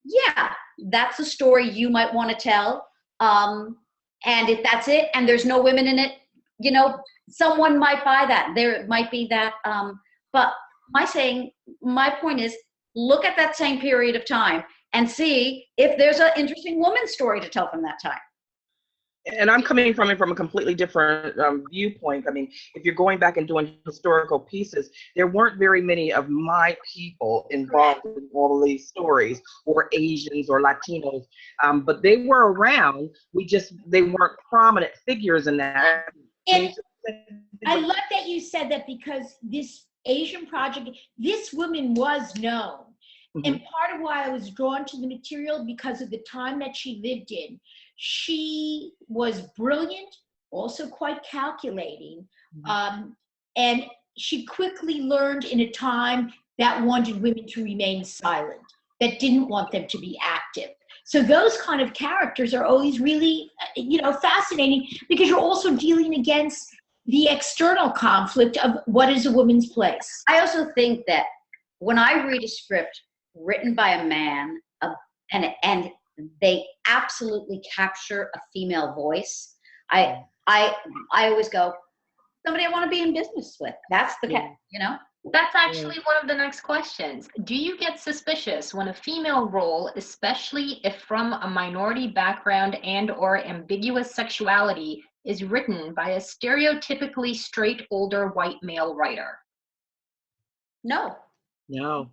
yeah, that's a story you might want to tell. And if that's it, and there's no women in it, you know, someone might buy that. There might be that. But my point is, look at that same period of time and see if there's an interesting woman's story to tell from that time. And I'm coming from it from a completely different viewpoint. I mean, if you're going back and doing historical pieces, there weren't very many of my people involved in all of these stories, or Asians or Latinos, but they were around. They weren't prominent figures in that. And I love that you said that, because this Asian project, this woman was known. And part of why I was drawn to the material, because of the time that she lived in. She was brilliant, also quite calculating, and she quickly learned in a time that wanted women to remain silent, that didn't want them to be active. So those kind of characters are always really, fascinating, because you're also dealing against the external conflict of what is a woman's place. I also think that when I read a script written by a man, and they absolutely capture a female voice, I always go, somebody I want to be in business with. That's the That's actually one of the next questions. Do you get suspicious when a female role, especially if from a minority background and or ambiguous sexuality, is written by a stereotypically straight older white male writer? No. Not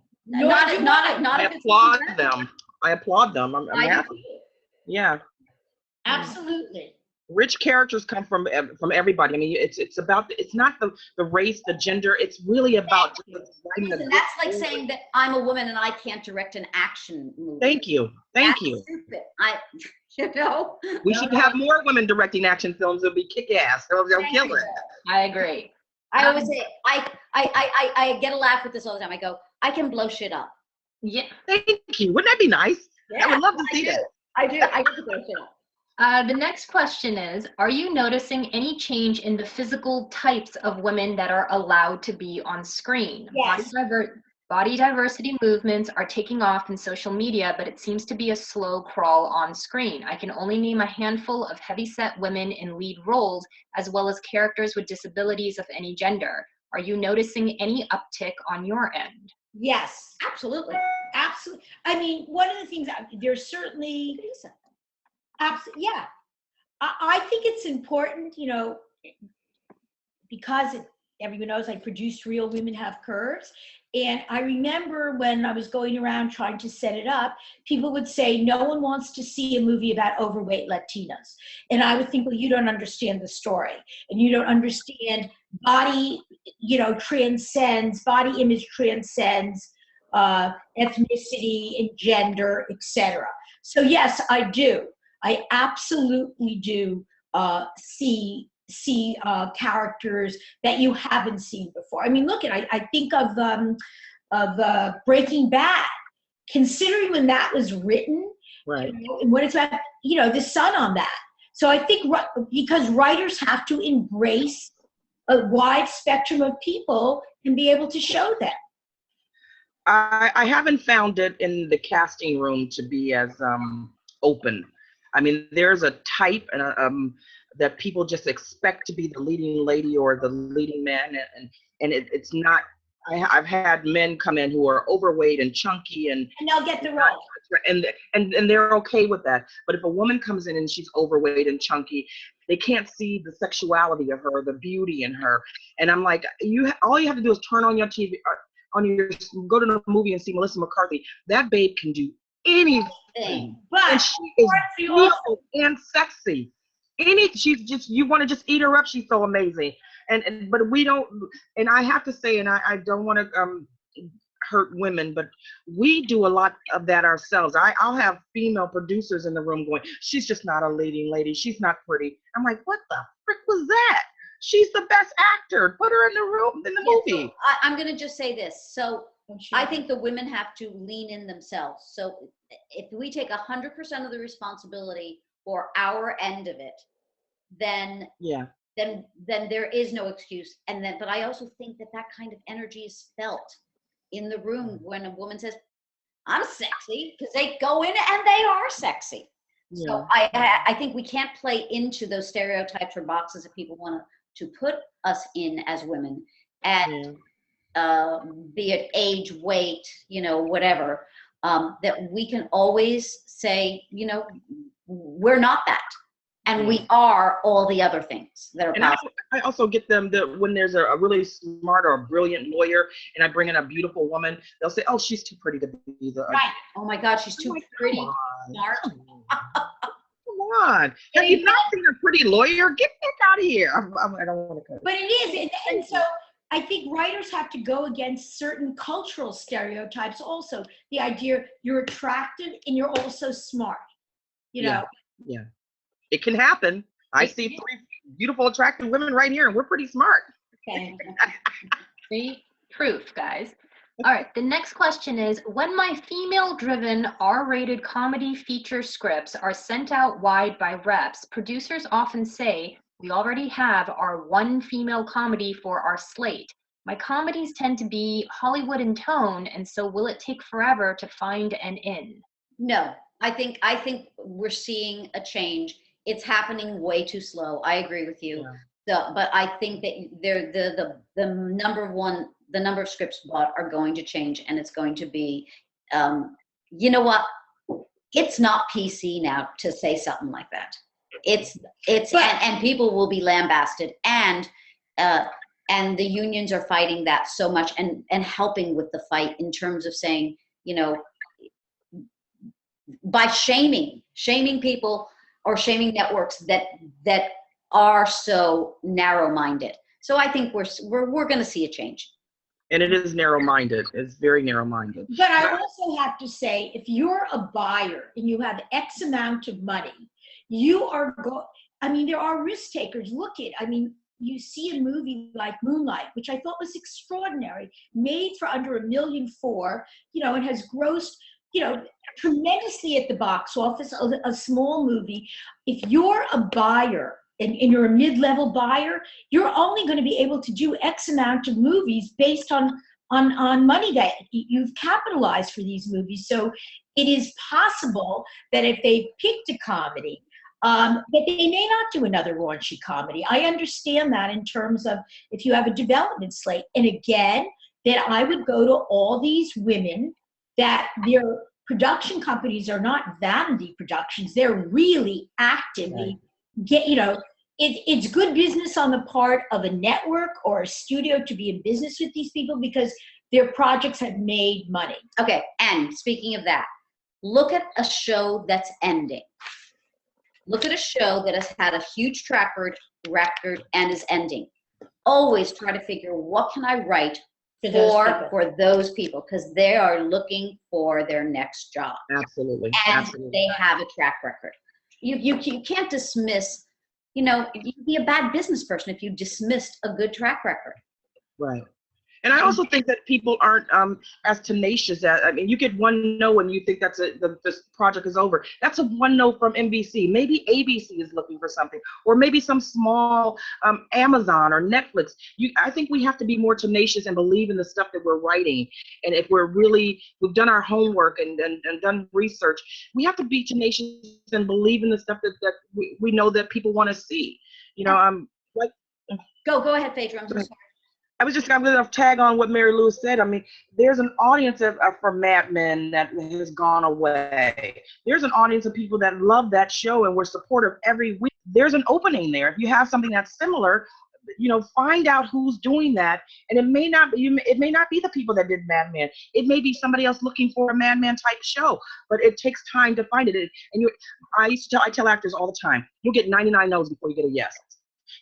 I applaud them. I'm happy. Yeah. Absolutely. Rich characters come from everybody. I mean, it's not the race, the gender. It's really about just writing a Listen, that's like saying that I'm a woman and I can't direct an action movie. Thank you. That's stupid. We should have more women directing action films. It'll be kick-ass. They'll kill it. I agree. I always say, I get a laugh with this all the time. I go, I can blow shit up. Yeah. Thank you. Wouldn't that be nice? Yeah, I would love to see that. I do. I get to blow shit up. The next question is, are you noticing any change in the physical types of women that are allowed to be on screen? Yes. Body diversity movements are taking off in social media, but it seems to be a slow crawl on screen. I can only name a handful of heavyset women in lead roles, as well as characters with disabilities of any gender. Are you noticing any uptick on your end? Yes. Absolutely. Absolutely. I mean, one of the things, there's certainly, yeah. I think it's important, because everyone knows I produced Real Women Have Curves. And I remember when I was going around trying to set it up, people would say, no one wants to see a movie about overweight Latinas. And I would think, well, you don't understand the story. And you don't understand body, body image transcends ethnicity and gender, etc. So yes, I do. I absolutely do see characters that you haven't seen before. I mean, look I think of Breaking Bad. Considering when that was written, right, and what it's about, the sun on that. So I think because writers have to embrace a wide spectrum of people and be able to show them. I haven't found it in the casting room to be as open. I mean, there's a type that people just expect to be the leading lady or the leading man, and it's not. I've had men come in who are overweight and chunky, and they'll get the role, and they're okay with that. But if a woman comes in and she's overweight and chunky, they can't see the sexuality of her, the beauty in her. And I'm like, all you have to do is turn on your TV, go to the movie and see Melissa McCarthy. That babe can do anything, but she is beautiful and sexy. You want to just eat her up. She's so amazing. But we don't. And I have to say, and I don't want to hurt women, but we do a lot of that ourselves. I'll have female producers in the room going, she's just not a leading lady. She's not pretty. I'm like, what the frick was that? She's the best actor. Put her in the room, in the movie. So I'm going to just say this. So I think the women have to lean in themselves. So if we take 100% of the responsibility for our end of it, then there is no excuse. But I also think that kind of energy is felt in the room when a woman says, I'm sexy, because they go in and they are sexy. So I think we can't play into those stereotypes or boxes that people want to put us in as women, and be it age, weight, whatever, that we can always say, we're not that. And we are all the other things that are possible. I also get them that when there's a really smart or a brilliant lawyer and I bring in a beautiful woman, they'll say, oh, she's too pretty to be the. Right. Oh my God, she's too pretty. Smart. Come on. Have you not seen a pretty lawyer? Get back out of here. I don't want to. But it is. And so I think writers have to go against certain cultural stereotypes also. The idea you're attractive and you're also smart. Yeah. It can happen. I see 3 beautiful, attractive women right here, and we're pretty smart. Okay. See? Proof, guys. All right, the next question is, when my female-driven R-rated comedy feature scripts are sent out wide by reps, producers often say, we already have our one female comedy for our slate. My comedies tend to be Hollywood in tone, and so will it take forever to find an in? No, I think we're seeing a change. It's happening way too slow. I agree with you. But I think that the number of scripts bought are going to change, and it's going to be, you know what? It's not PC now to say something like that. And people will be lambasted, and the unions are fighting that so much and helping with the fight in terms of saying, by shaming people or shaming networks that are so narrow-minded. So I think we're going to see a change. And it is narrow-minded. It's very narrow-minded. But I also have to say, if you're a buyer and you have X amount of money, you are there are risk takers. You see a movie like Moonlight, which I thought was extraordinary, made for under $1.4 million, and has grossed, tremendously at the box office, a small movie. If you're a buyer and you're a mid-level buyer, you're only going to be able to do X amount of movies based on money that you've capitalized for these movies. So it is possible that if they picked a comedy, that they may not do another raunchy comedy. I understand that in terms of if you have a development slate. And again, that I would go to all these women that their production companies are not vanity productions. They're really actively it's good business on the part of a network or a studio to be in business with these people because their projects have made money. Okay, and speaking of that, look at a show that's ending. Look at a show that has had a huge track record and is ending. Always try to figure, what can I write for those people, because they are looking for their next job. Absolutely. And they have a track record. You can't dismiss, you'd be a bad business person if you dismissed a good track record. Right. And I also think that people aren't as tenacious as, you get one no and you think that's this project is over. That's a one no from NBC. Maybe ABC is looking for something, or maybe some small Amazon or Netflix. I think we have to be more tenacious and believe in the stuff that we're writing. And if we've done our homework and done research, we have to be tenacious and believe in the stuff that we know that people want to see. Go ahead, Phaedra. I'm so sorry. I'm going to tag on what Mary Lou said. There's an audience for Mad Men that has gone away. There's an audience of people that love that show and we're supportive every week. There's an opening there. If you have something that's similar, find out who's doing that. And it may not be the people that did Mad Men. It may be somebody else looking for a Mad Men type show, but it takes time to find it. And I tell actors all the time, you'll get 99 no's before you get a yes.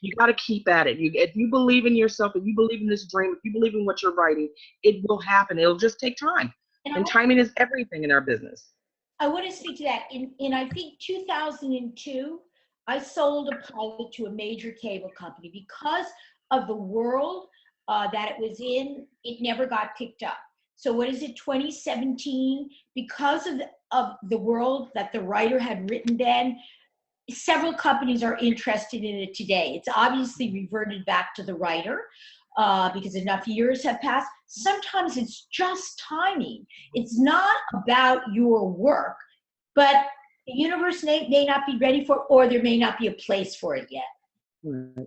You got to keep at it. If you believe in yourself, if you believe in this dream, if you believe in what you're writing, it will happen. It'll just take time. And timing is everything in our business. I want to speak to that. In I think 2002, I sold a pilot to a major cable company. Because of the world that it was in, it never got picked up. So what is it, 2017? Because of the world that the writer had written then, several companies are interested in it today. It's obviously reverted back to the writer because enough years have passed. sometimes it's just timing. It's not about your work, but the universe may not be ready for it, or there may not be a place for it yet. Right.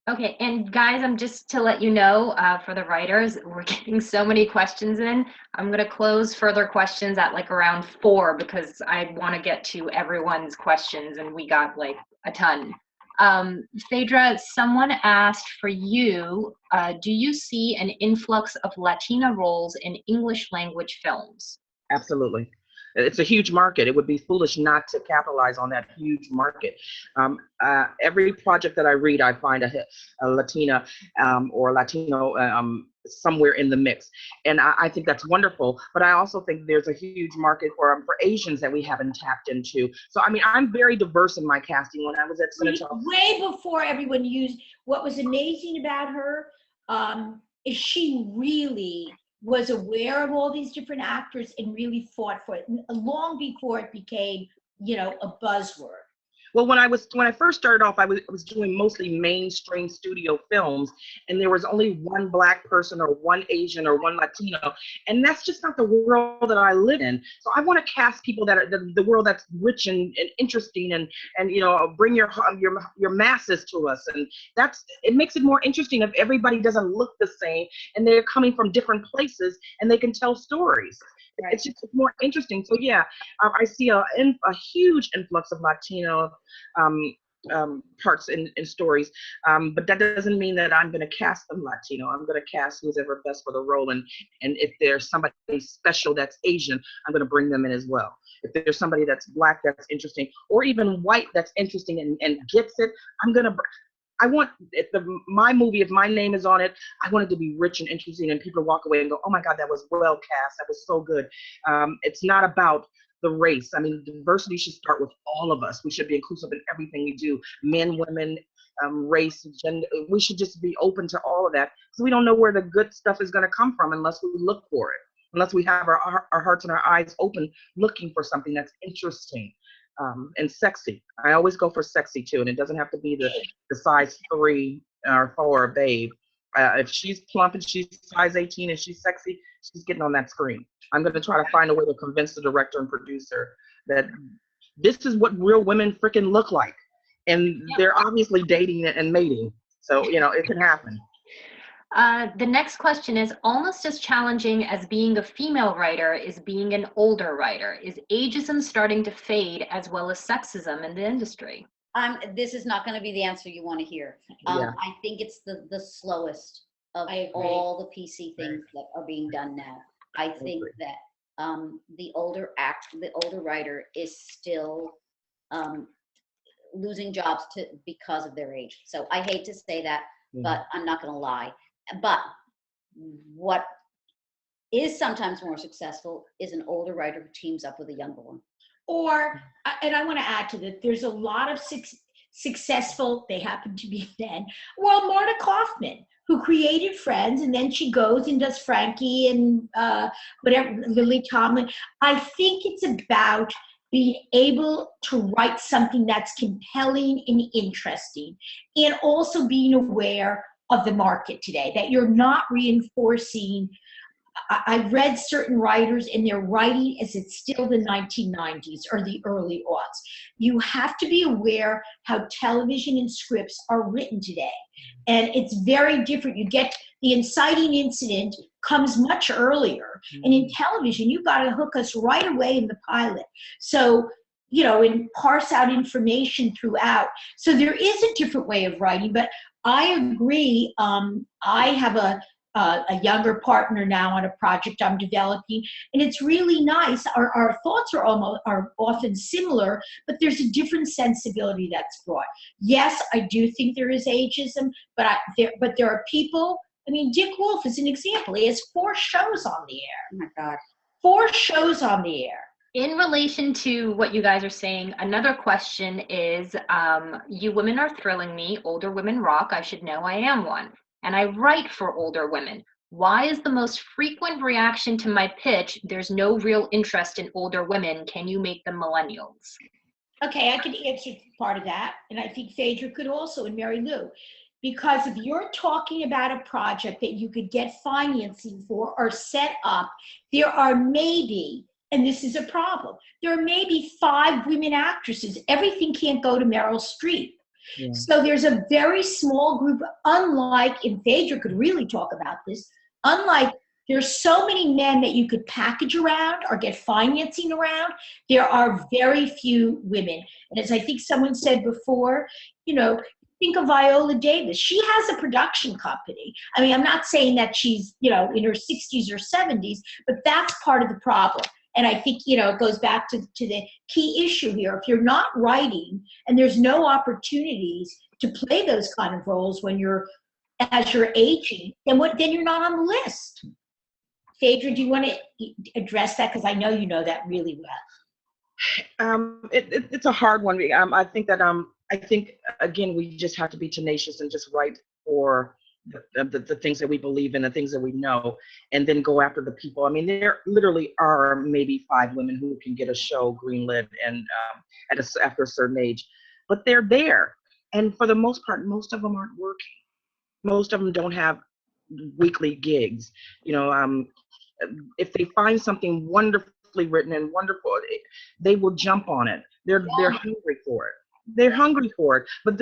Okay, and guys, I'm just to let you know, for the writers, we're getting so many questions in. I'm going to close further questions at like around 4 because I want to get to everyone's questions, and we got like a ton. Phaedra, someone asked for you, do you see an influx of Latina roles in English language films? Absolutely. It's a huge market. It would be foolish not to capitalize on that huge market. Every project that I read, I find a Latina or Latino somewhere in the mix. And I think that's wonderful. But I also think there's a huge market for Asians that we haven't tapped into. So, I mean, I'm very diverse in my casting. When I was at Cinetel, Way before everyone used, what was amazing about her is she really was aware of all these different actors and really fought for it long before it became, you know, a buzzword. well, when I first started off, I was doing mostly mainstream studio films, and there was only one Black person or one Asian or one Latino, and that's just not the world that I live in. So I want to cast people that are the world that's rich and interesting, and you know, bring your masses to us, and it makes it more interesting if everybody doesn't look the same and they're coming from different places and they can tell stories. Right. It's just more interesting. So yeah, I see a huge influx of Latino parts in stories, but that doesn't mean that I'm going to cast them Latino. I'm going to cast who's ever best for the role, and if there's somebody special that's Asian, I'm going to bring them in as well. If there's somebody that's Black that's interesting, or even white that's interesting and gets it, I want my movie, if my name is on it, I want it to be rich and interesting, and people walk away and go, oh my God, that was well cast, that was so good. It's not about the race. I mean, diversity should start with all of us. We should be inclusive in everything we do, men, women, race, gender. We should just be open to all of that, because we don't know where the good stuff is going to come from unless we look for it, unless we have our hearts and our eyes open, looking for something that's interesting. And sexy. I always go for sexy too, and it doesn't have to be the size 3 or 4 babe. If she's plump and she's size 18 and she's sexy, she's getting on that screen. I'm going to try to find a way to convince the director and producer that this is what real women freaking look like, and they're obviously dating and mating. So you know, it can happen. The next question is, almost as challenging as being a female writer is being an older writer. Is ageism starting to fade as well as sexism in the industry? This is not going to be the answer you want to hear. Yeah. I think it's the slowest of I agree. all the PC things that are being done now. I think that the older writer is still losing jobs because of their age. So I hate to say that, but I'm not going to lie. But what is sometimes more successful is an older writer who teams up with a younger one. Or, and I want to add to that, there's a lot of successful, they happen to be men, well, Marta Kaufman, who created Friends, and then she goes and does Frankie and whatever, Lily Tomlin. I think it's about being able to write something that's compelling and interesting, and also being aware of the market today, that you're not reinforcing. I've read certain writers and they're writing as it's still the 1990s or the early aughts. You have to be aware how television and scripts are written today. And it's very different. You get the inciting incident comes much earlier. And in television, you've got to hook us right away in the pilot. So, you know, and parse out information throughout. So there is a different way of writing, but I agree. I have a younger partner now on a project I'm developing, and it's really nice. Our thoughts are often similar, but there's a different sensibility that's brought. Yes, I do think there is ageism, but there are people. I mean, Dick Wolf is an example. He has 4 shows on the air. Oh my God, 4 shows on the air. In relation to what you guys are saying, another question is, you women are thrilling me. Older women rock. I should know I am one. And I write for older women. Why is the most frequent reaction to my pitch, there's no real interest in older women? Can you make them millennials? Okay, I can answer part of that. And I think Phaedra could also, and Mary Lou. because if you're talking about a project that you could get financing for or set up, there are maybe, and this is a problem, there are maybe 5 women actresses. Everything can't go to Meryl Streep. Yeah. So there's a very small group, unlike, and Phaedra could really talk about this, unlike there's so many men that you could package around or get financing around, there are very few women. And as I think someone said before, you know, think of Viola Davis. She has a production company. I mean, I'm not saying that she's, you know, in her 60s or 70s, but that's part of the problem. And I think, you know, it goes back to the key issue here. If you're not writing and there's no opportunities to play those kind of roles when you're, as you're aging, then you're not on the list. Phaedra, do you want to address that? Because I know you know that really well. It's a hard one. I think that I think again we just have to be tenacious and just write for the things that we believe in, the things that we know, and then go after the people. I mean, there literally are maybe 5 women who can get a show greenlit and after a certain age, but they're there, and for the most part, most of them aren't working. Most of them don't have weekly gigs. You know, if they find something wonderfully written and wonderful, they will jump on it. They're hungry for it. They're hungry for it. But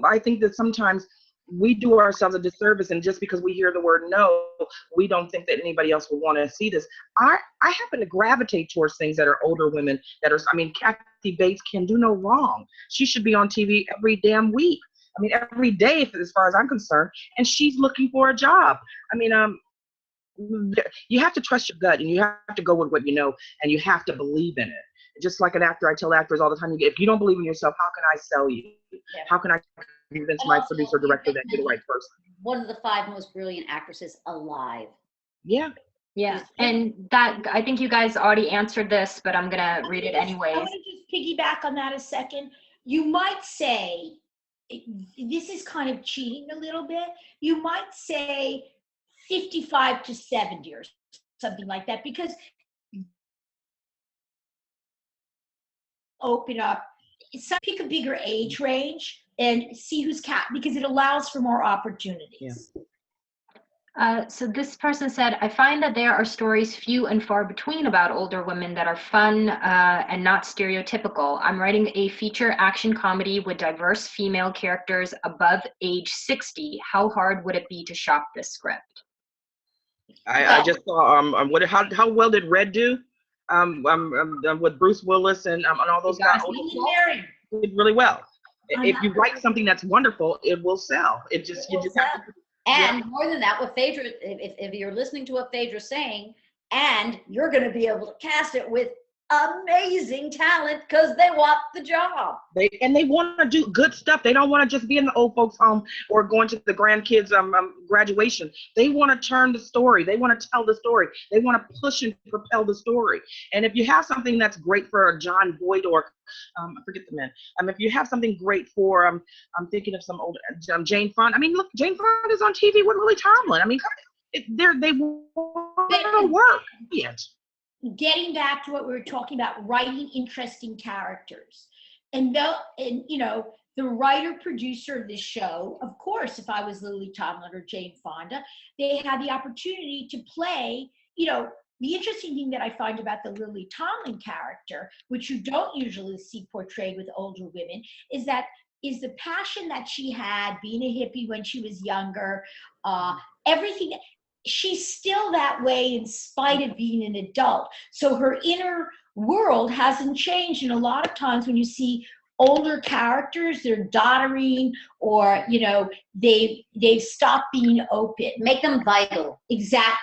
I think that sometimes we do ourselves a disservice, and just because we hear the word no, we don't think that anybody else will want to see this. I happen to gravitate towards things that are older women that are, I mean, Kathy Bates can do no wrong. She should be on TV every damn week. I mean, every day, as far as I'm concerned, and she's looking for a job. I mean, you have to trust your gut, and you have to go with what you know, and you have to believe in it. Just like an actor, I tell actors all the time, if you don't believe in yourself, how can I sell you? Yeah. How can I convince my producer, director that you're the right person? One of the 5 most brilliant actresses alive. Yeah. Yeah, and that, I think you guys already answered this, but I'm gonna read it anyways. I want to just piggyback on that a second. You might say, this is kind of cheating a little bit. You might say 55 to 70 or something like that, because open up, pick a bigger age range and see who's because it allows for more opportunities. Yeah. So this person said, I find that there are stories few and far between about older women that are fun and not stereotypical. I'm writing a feature action comedy with diverse female characters above age 60. How hard would it be to shop this script? I just saw how well did Red do? With Bruce Willis and all those guys. Did really well. If you write something that's wonderful, it will sell. You just have to. And more than that, what Phaedra, if you're listening to what Phaedra's saying, and you're going to be able to cast it with amazing talent because they want the job. They want to do good stuff. They don't want to just be in the old folks' home or going to the grandkids' graduation. They want to turn the story. They want to tell the story. They want to push and propel the story. And if you have something that's great for a John Boyd or I forget the man. If you have something great for I'm thinking of some old Jane Fonda. I mean, look, Jane Fonda is on TV with Lily Tomlin. I mean, they want to work. Yes. Getting back to what we were talking about, writing interesting characters. And you know, the writer producer of this show, of course, if I was Lily Tomlin or Jane Fonda, they had the opportunity to play, you know, the interesting thing that I find about the Lily Tomlin character, which you don't usually see portrayed with older women, is the passion that she had being a hippie when she was younger, everything. She's still that way in spite of being an adult. So her inner world hasn't changed. And a lot of times when you see older characters, they're doddering, or, you know, they've stopped being open. Make them vital.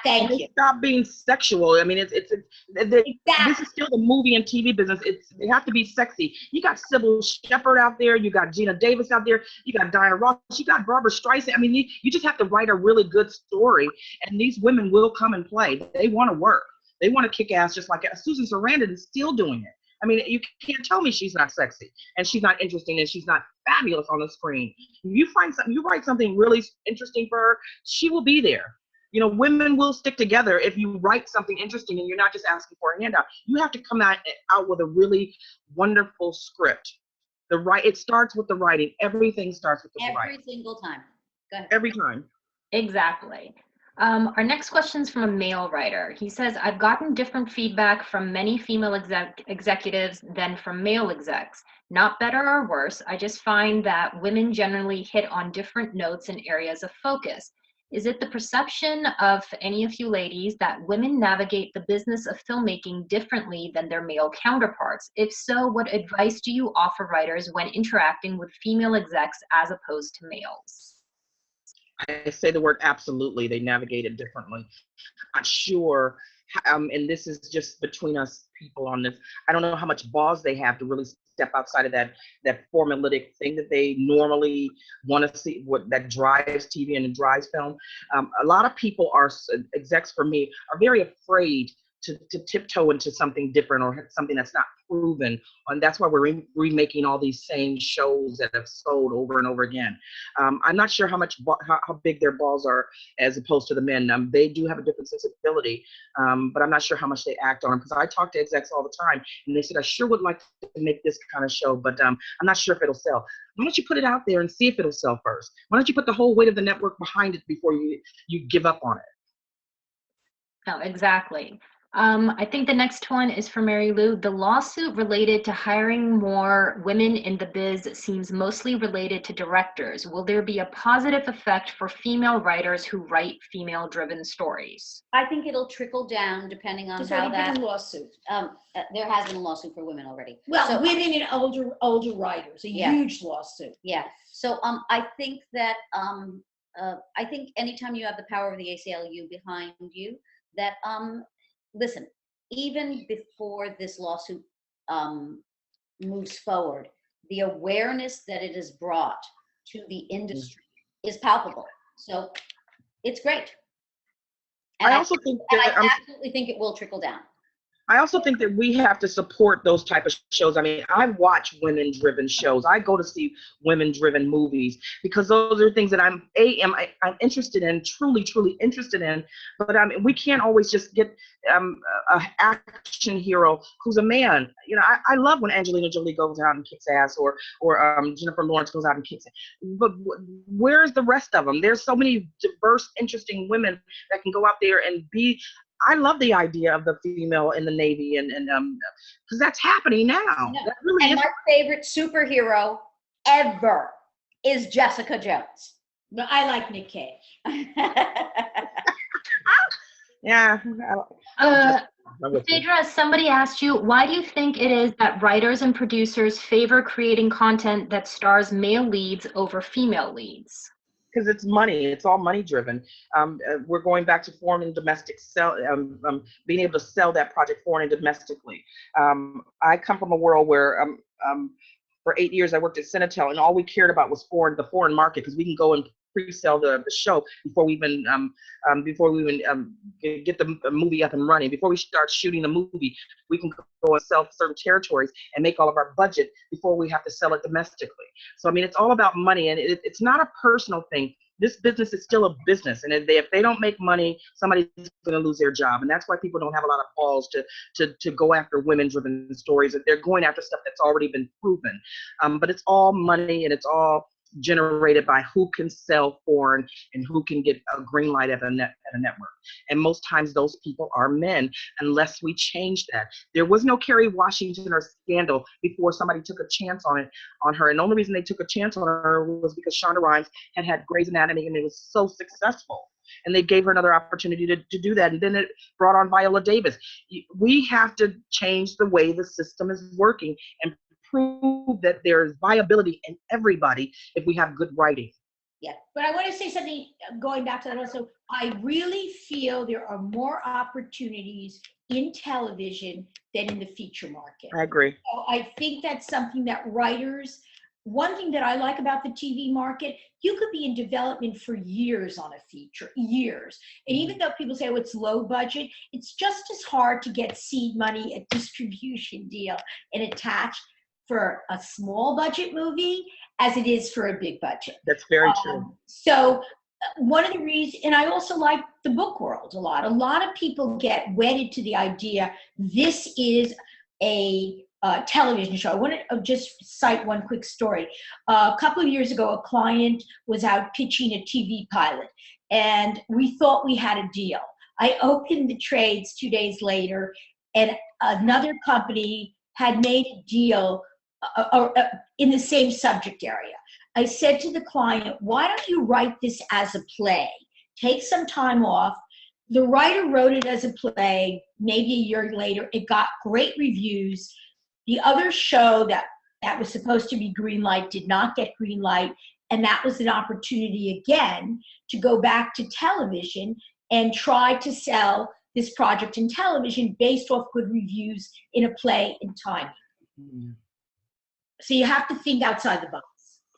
Thank you. Stop being sexual. I mean, Exactly. This is still the movie and TV business. They have to be sexy. You got Sybil Shepherd out there. You got Gina Davis out there. You got Diana Ross. You got Barbara Streisand. I mean, you just have to write a really good story, and these women will come and play. They want to work. They want to kick ass, just like Susan Sarandon is still doing it. I mean, you can't tell me she's not sexy and she's not interesting and she's not fabulous on the screen. You write something really interesting for her, she will be there. You know, women will stick together if you write something interesting and you're not just asking for a handout. You have to come out with a really wonderful script. It starts with the writing. Everything starts with the writing. Every single time. Go ahead. every time. Exactly. Our next question is from a male writer. He says, I've gotten different feedback from many female executives than from male execs. Not better or worse. I just find that women generally hit on different notes and areas of focus. Is it the perception of any of you ladies that women navigate the business of filmmaking differently than their male counterparts? If so, what advice do you offer writers when interacting with female execs as opposed to males? I say the word absolutely. They navigate it differently. Not sure, and this is just between us people on this. I don't know how much balls they have to really step outside of that formulaic thing that they normally want to see, what that drives TV and drives film. A lot of people are execs for me are very afraid to tiptoe into something different or something that's not proven, and that's why we're remaking all these same shows that have sold over and over again. I'm not sure how big their balls are as opposed to the men. They do have a different sensibility, but I'm not sure how much they act on them, because I talk to execs all the time, and they said, I sure would like to make this kind of show, but I'm not sure if it'll sell. Why don't you put it out there and see if it'll sell first? Why don't you put the whole weight of the network behind it before you give up on it? No, exactly. I think the next one is for Mary Lou. The lawsuit related to hiring more women in the biz seems mostly related to directors. Will there be a positive effect for female writers who write female-driven stories? I think it'll trickle down depending on There's how already been that. a lawsuit. There has been a lawsuit for women already. Well, So, women and older writers, a Yeah. huge lawsuit. yeah. So I think that I think anytime you have the power of the ACLU behind you, that listen, even before this lawsuit moves forward, the awareness that it has brought to the industry is palpable. So it's great. And I also think and I that absolutely think it will trickle down. I also think that we have to support those type of shows. I mean, I watch women-driven shows. I go to see women-driven movies because those are things that I'm interested in, truly interested in. But we can't always just get an action hero who's a man. You know, I love when Angelina Jolie goes out and kicks ass, or Jennifer Lawrence goes out and kicks ass. But where's the rest of them? There's so many diverse, interesting women that can go out there and be. I love the idea of the female in the Navy, and because that's happening now. No. That really And is. my favorite superhero ever is Jessica Jones. No, I like Nick Cage. Yeah. I'm with you. Phaedra, somebody asked you, why do you think it is that writers and producers favor creating content that stars male leads over female leads? Because it's money. It's all money driven. We're going back to foreign and domestic being able to sell that project foreign and domestically. I come from a world where for 8 years I worked at Cinetel, and all we cared about was the foreign market, because we can go and pre-sell the show before we even get the movie up and running. Before we start shooting the movie, we can go and sell certain territories and make all of our budget before we have to sell it domestically. So I mean, it's all about money, and it's not a personal thing. This business is still a business, and if they don't make money, somebody's going to lose their job, and that's why people don't have a lot of balls to go after women-driven stories. That they're going after stuff that's already been proven. But it's all money, and it's all generated by who can sell foreign and who can get a green light at a network. And most times those people are men, unless we change that. There was no Kerry Washington or scandal before somebody took a chance on her. And the only reason they took a chance on her was because Shonda Rhimes had Grey's Anatomy, and it was so successful. And they gave her another opportunity to do that. And then it brought on Viola Davis. We have to change the way the system is working and prove that there's viability in everybody if we have good writing. Yeah, but I want to say something going back to that also. I really feel there are more opportunities in television than in the feature market. I agree. So I think that's something that writers, one thing that I like about the TV market, you could be in development for years on a feature, years. And even though people say, oh, it's low budget, it's just as hard to get seed money, a distribution deal, and attached for a small budget movie as it is for a big budget. That's very true. So one of the reasons, and I also like the book world a lot. A lot of people get wedded to the idea this is a television show. I want to just cite one quick story. A couple of years ago, a client was out pitching a TV pilot, and we thought we had a deal. I opened the trades 2 days later, and another company had made a deal in the same subject area. I said to the client, why don't you write this as a play? Take some time off. The writer wrote it as a play. Maybe a year later, it got great reviews. The other show that was supposed to be green light did not get green light. And that was an opportunity again to go back to television and try to sell this project in television based off good reviews in a play in timing. Mm. So you have to think outside the box.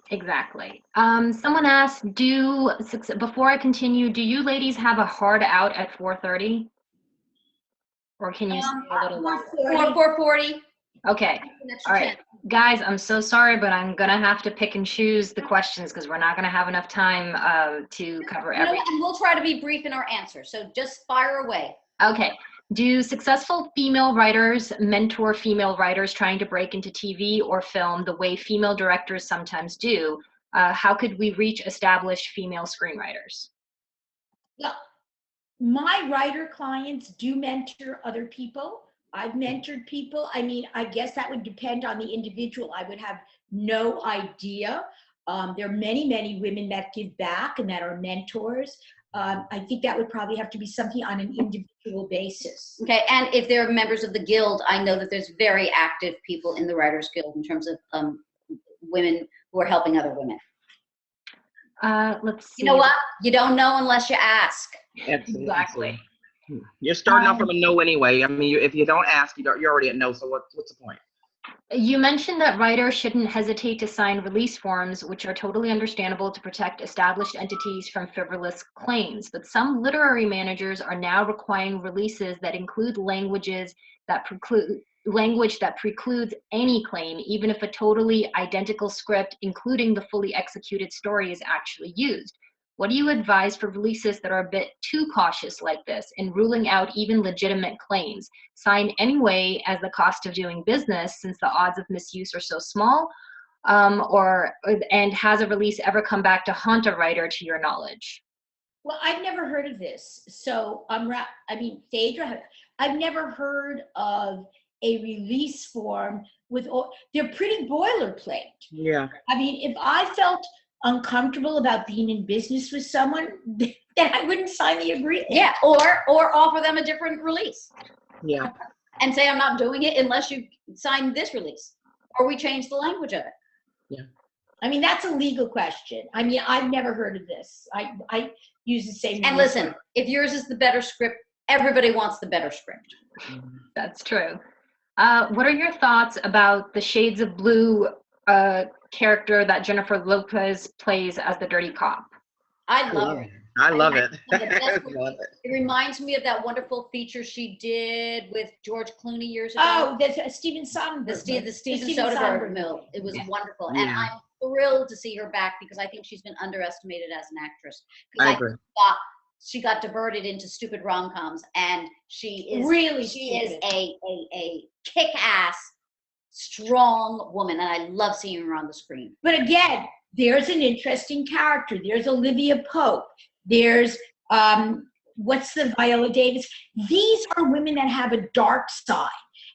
Exactly. Someone asked, before I continue, do you ladies have a hard out at 4:30? Or can you stay a little longer? 4:40. Okay. All right. Guys, I'm so sorry, but I'm going to have to pick and choose the questions because we're not going to have enough time to cover everything. And we'll try to be brief in our answers. So just fire away. Okay. Do successful female writers mentor female writers trying to break into TV or film the way female directors sometimes do? How could we reach established female screenwriters? Yeah. My writer clients do mentor other people. I've mentored people. I mean, I guess that would depend on the individual. I would have no idea. There are many, many women that give back and that are mentors. I think that would probably have to be something on an individual basis. Okay, and if they're members of the guild, I know that there's very active people in the Writers Guild in terms of women who are helping other women. Let's see. You know what? You don't know unless you ask. Absolutely. Exactly. You're starting off from a no anyway. I mean, if you don't ask, you're already at no. So what's the point? You mentioned that writers shouldn't hesitate to sign release forms, which are totally understandable to protect established entities from frivolous claims. But some literary managers are now requiring releases that include language that precludes any claim, even if a totally identical script, including the fully executed story, is actually used. What do you advise for releases that are a bit too cautious like this in ruling out even legitimate claims? Sign anyway as the cost of doing business, since the odds of misuse are so small, and has a release ever come back to haunt a writer to your knowledge? Well, I've never heard of this. So Phaedra, I've never heard of a release form with all, they're pretty boilerplate. Yeah. I mean, if I felt uncomfortable about being in business with someone, then I wouldn't sign the agreement. Yeah, or offer them a different release. Yeah. And say, I'm not doing it unless you sign this release. Or we change the language of it. Yeah. I mean, that's a legal question. I mean, I've never heard of this. I use the same. And listen, if yours is the better script, everybody wants the better script. That's true. What are your thoughts about the Shades of Blue character that Jennifer Lopez plays as the dirty cop? I love it. I love it. It reminds me of that wonderful feature she did with George Clooney years ago. Oh, the Steven Soderbergh. The Steven Soderbergh film. It was wonderful. Yeah. And I'm thrilled to see her back because I think she's been underestimated as an actress. I agree. Thought she got diverted into stupid rom-coms, and she is a kick-ass, strong woman, and I love seeing her on the screen. But again, there's an interesting character. There's Olivia Pope. There's what's the Viola Davis? These are women that have a dark side.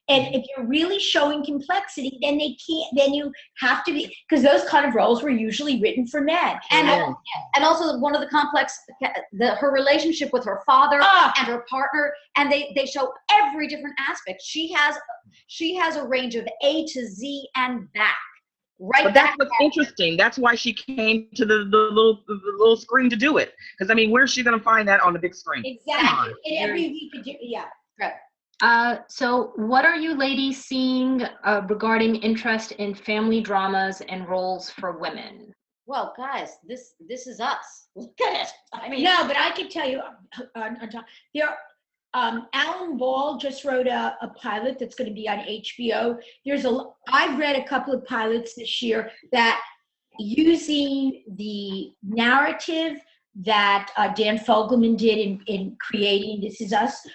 And if you're really showing complexity, then you have to be, because those kind of roles were usually written for men. And also one of the complex, her relationship with her father and her partner, and they show every different aspect. She has a range of A to Z and back. Right. But that's what's interesting. That's why she came to the little screen to do it. Because I mean, where's she gonna find that on the big screen? Exactly. And every week, yeah. Right. So what are you ladies seeing regarding interest in family dramas and roles for women? Well, guys, this is us. Look at it. I mean, no, but I could tell you, Alan Ball just wrote a pilot that's going to be on HBO. I've read a couple of pilots this year that using the narrative that Dan Fogelman did in creating This Is Us,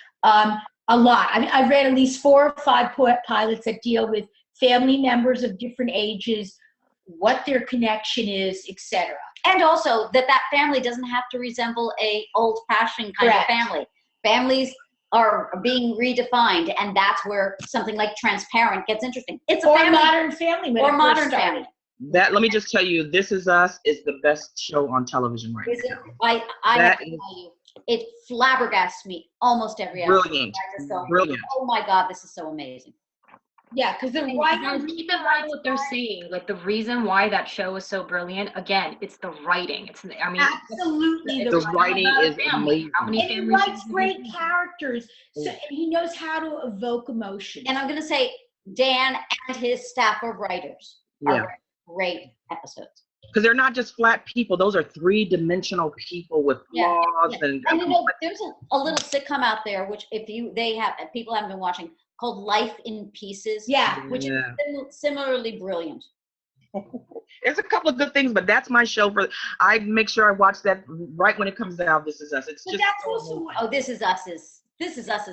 a lot. I mean, I've read at least 4 or 5 pilots that deal with family members of different ages, what their connection is, etc. And also that family doesn't have to resemble a old-fashioned kind Correct. of family. Families are being redefined, and that's where something like Transparent gets interesting. It's a Or family, Modern Family. When it or first Modern started. Family. That, let me just tell you, This Is Us is the best show on television right Is it? now. I That have to is tell you, it flabbergasts me almost every episode. Brilliant, I just go, brilliant. oh my God, this is so amazing. Yeah, because the And writing. guys, keep in mind what they're saying. Like the reason why that show is so brilliant, again, it's the writing. I mean, Absolutely, it's The about writing a is family. How many And he families writes have you great seen? characters, so and he knows how to evoke emotion. And I'm going to say Dan and his staff of writers are Yeah, great episodes. because they're not just flat people. Those are three-dimensional people with Yeah, flaws yeah. and And you know, there's a little sitcom out there, which if people haven't been watching, called Life in Pieces. Yeah. Which is Yeah. similarly brilliant. There's a couple of good things, but that's my show. I make sure I watch that right when it comes out. This Is Us. It's But just that's so also amazing. what. Oh, This Is Us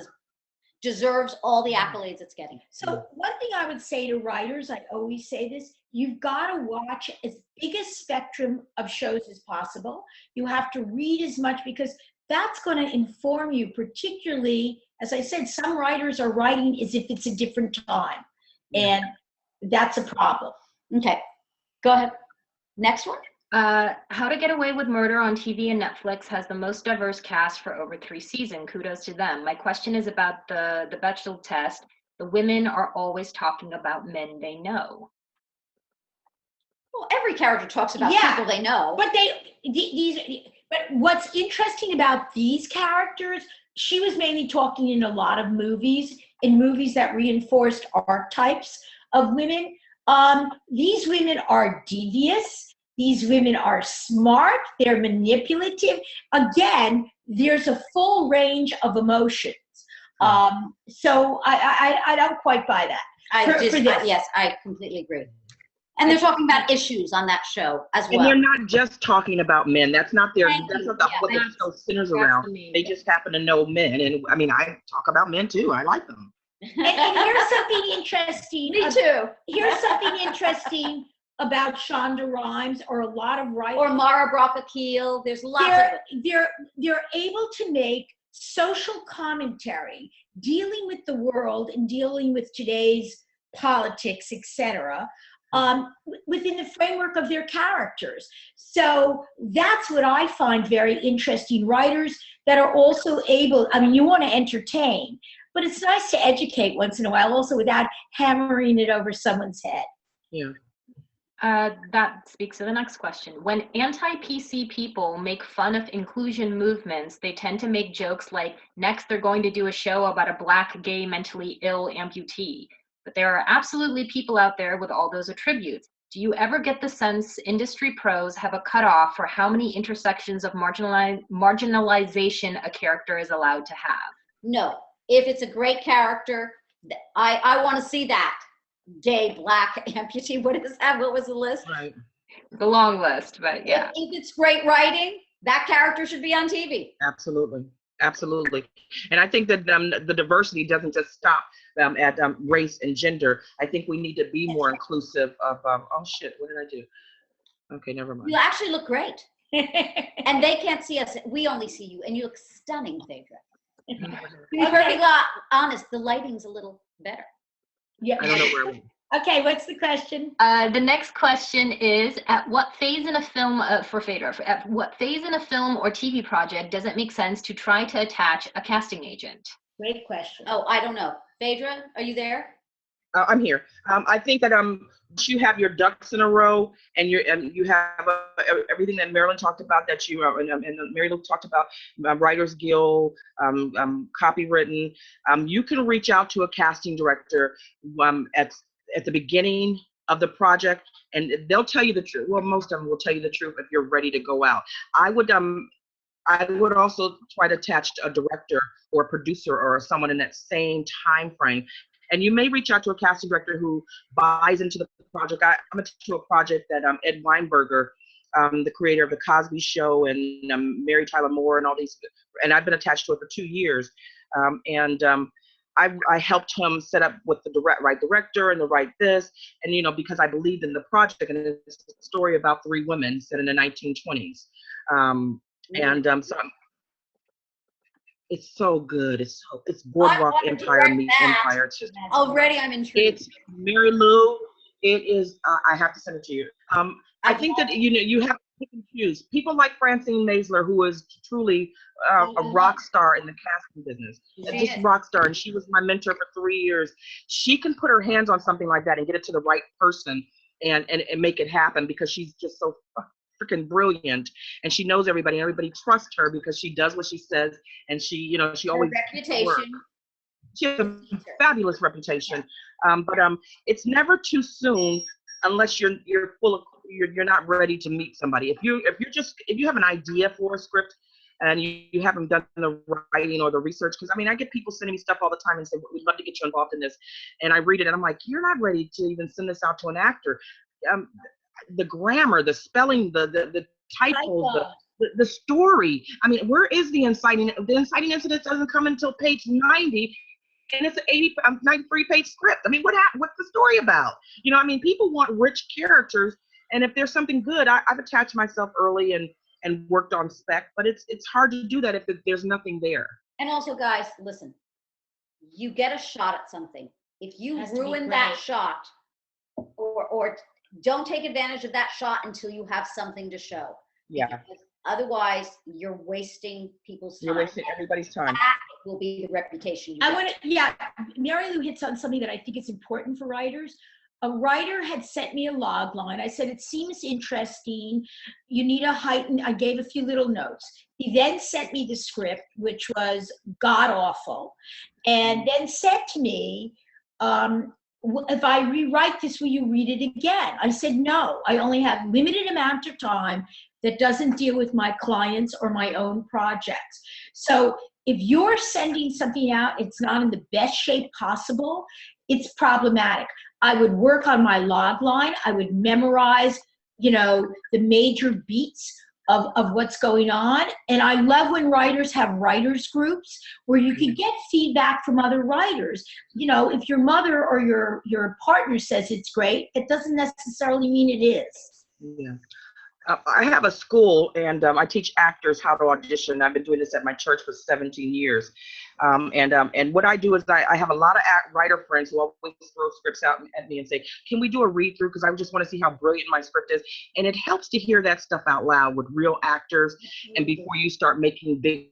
deserves all the accolades it's getting. So one thing I would say to writers, I always say this: you've got to watch as big a spectrum of shows as possible. You have to read as much because that's going to inform you. Particularly, as I said, some writers are writing as if it's a different time, and that's a problem. Okay, go ahead. Next one. How to Get Away with Murder on TV and Netflix has the most diverse cast for over 3 seasons. Kudos to them. My question is about the Bechdel test. The women are always talking about men they know. Well, every character talks about Yeah. people they know. But but what's interesting about these characters, she was mainly talking in a lot of movies, in movies that reinforced archetypes of women. These women are devious. These women are smart. They're manipulative. Again, there's a full range of emotions. So I don't quite buy that. For this. Yes, I completely agree. And they're talking about issues on that show as And well. they're not just talking about men. That's not what Thank the you. what Yeah, the show centers That's around. the main They thing. just happen to know men, and I mean, I talk about men too. I like them. And here's something interesting. Me too. Here's something interesting about Shonda Rhimes, or a lot of writers. Or Mara Brock Akil. There's lots of it. They're able to make social commentary dealing with the world and dealing with today's politics, etc., within the framework of their characters. So that's what I find very interesting. Writers that are also able, I mean, you want to entertain, but it's nice to educate once in a while also without hammering it over someone's head. Yeah. That speaks to the next question. When anti-PC people make fun of inclusion movements, they tend to make jokes like, next they're going to do a show about a Black, gay, mentally ill amputee. But there are absolutely people out there with all those attributes. Do you ever get the sense industry pros have a cutoff for how many intersections of marginalization a character is allowed to have? No. If it's a great character, I want to see that. Gay, Black, amputee, what is that? What was the list? Right. The long list, but yeah. If it's great writing, that character should be on TV. Absolutely. Absolutely. And I think that the diversity doesn't just stop at race and gender. I think we need to be more inclusive of, oh shit, what did I do? Okay, never mind. You actually look great. And they can't see us. We only see you. And you look stunning, Phaedra. To be perfectly honest, the lighting's a little better. Yeah. I don't know where we Okay, what's the question? The next question is, at what phase in a film, for Phaedra, at what phase in a film or TV project does it make sense to try to attach a casting agent? Great question. Oh, I don't know. Phaedra, are you there? I'm here. I think that you have your ducks in a row, and you have everything that Marilyn talked about, that you and Mary Lou talked about, Writers Guild, copywritten. You can reach out to a casting director at the beginning of the project, and they'll tell you the truth. Well, most of them will tell you the truth if you're ready to go out. I would also try to attach a director or a producer or someone in that same time frame. And you may reach out to a casting director who buys into the project. I'm attached to a project that Ed Weinberger, the creator of The Cosby Show and Mary Tyler Moore and all these, and I've been attached to it for 2 years. I helped him set up with the right director and the right this, and because I believed in the project, and it's a story about three women set in the 1920s, so it's so good. It's Boardwalk Empire meets Empire. It's just Already I'm intrigued. It's Mary Lou. It is. I have to send it to you. I think that you have to pick and choose. People like Francine Maisler, who is truly a rock star in the casting business, just rock star, and she was my mentor for 3 years. She can put her hands on something like that and get it to the right person and make it happen, because she's just so freaking brilliant, and she knows everybody, and everybody trusts her because she does what she says, and she always reputation. She has a fabulous reputation, but it's never too soon unless you're not ready to meet somebody. If you have an idea for a script and you haven't done the writing or the research, because I get people sending me stuff all the time and say, we'd love to get you involved in this, and I read it and I'm like, you're not ready to even send this out to an actor. The grammar, the spelling, the typos, the story. Where is the inciting? The inciting incident doesn't come until page 90. And it's an 93-page script. What's the story about? People want rich characters, and if there's something good, I've attached myself early and worked on spec, but it's hard to do that if there's nothing there. And also, guys, listen, you get a shot at something. If you ruin that shot, or don't take advantage of that shot until you have something to show. Yeah. Because otherwise, you're wasting people's time. You're wasting everybody's time. That will be the reputation you get. Mary Lou hits on something that I think is important for writers. A writer had sent me a log line. I said, it seems interesting. You need a heightened, I gave a few little notes. He then sent me the script, which was god awful, and then said to me, if I rewrite this, will you read it again? I said, no, I only have limited amount of time that doesn't deal with my clients or my own projects. So if you're sending something out, it's not in the best shape possible, it's problematic. I would work on my log line. I would memorize, the major beats of what's going on. And I love when writers have writers groups where you can get feedback from other writers. If your mother or your partner says it's great, it doesn't necessarily mean it is. Yeah. I have a school, and I teach actors how to audition. I've been doing this at my church for 17 years. And what I do is I have a lot of writer friends who always throw scripts out at me and say, can we do a read through? Because I just want to see how brilliant my script is. And it helps to hear that stuff out loud with real actors. And before you start making big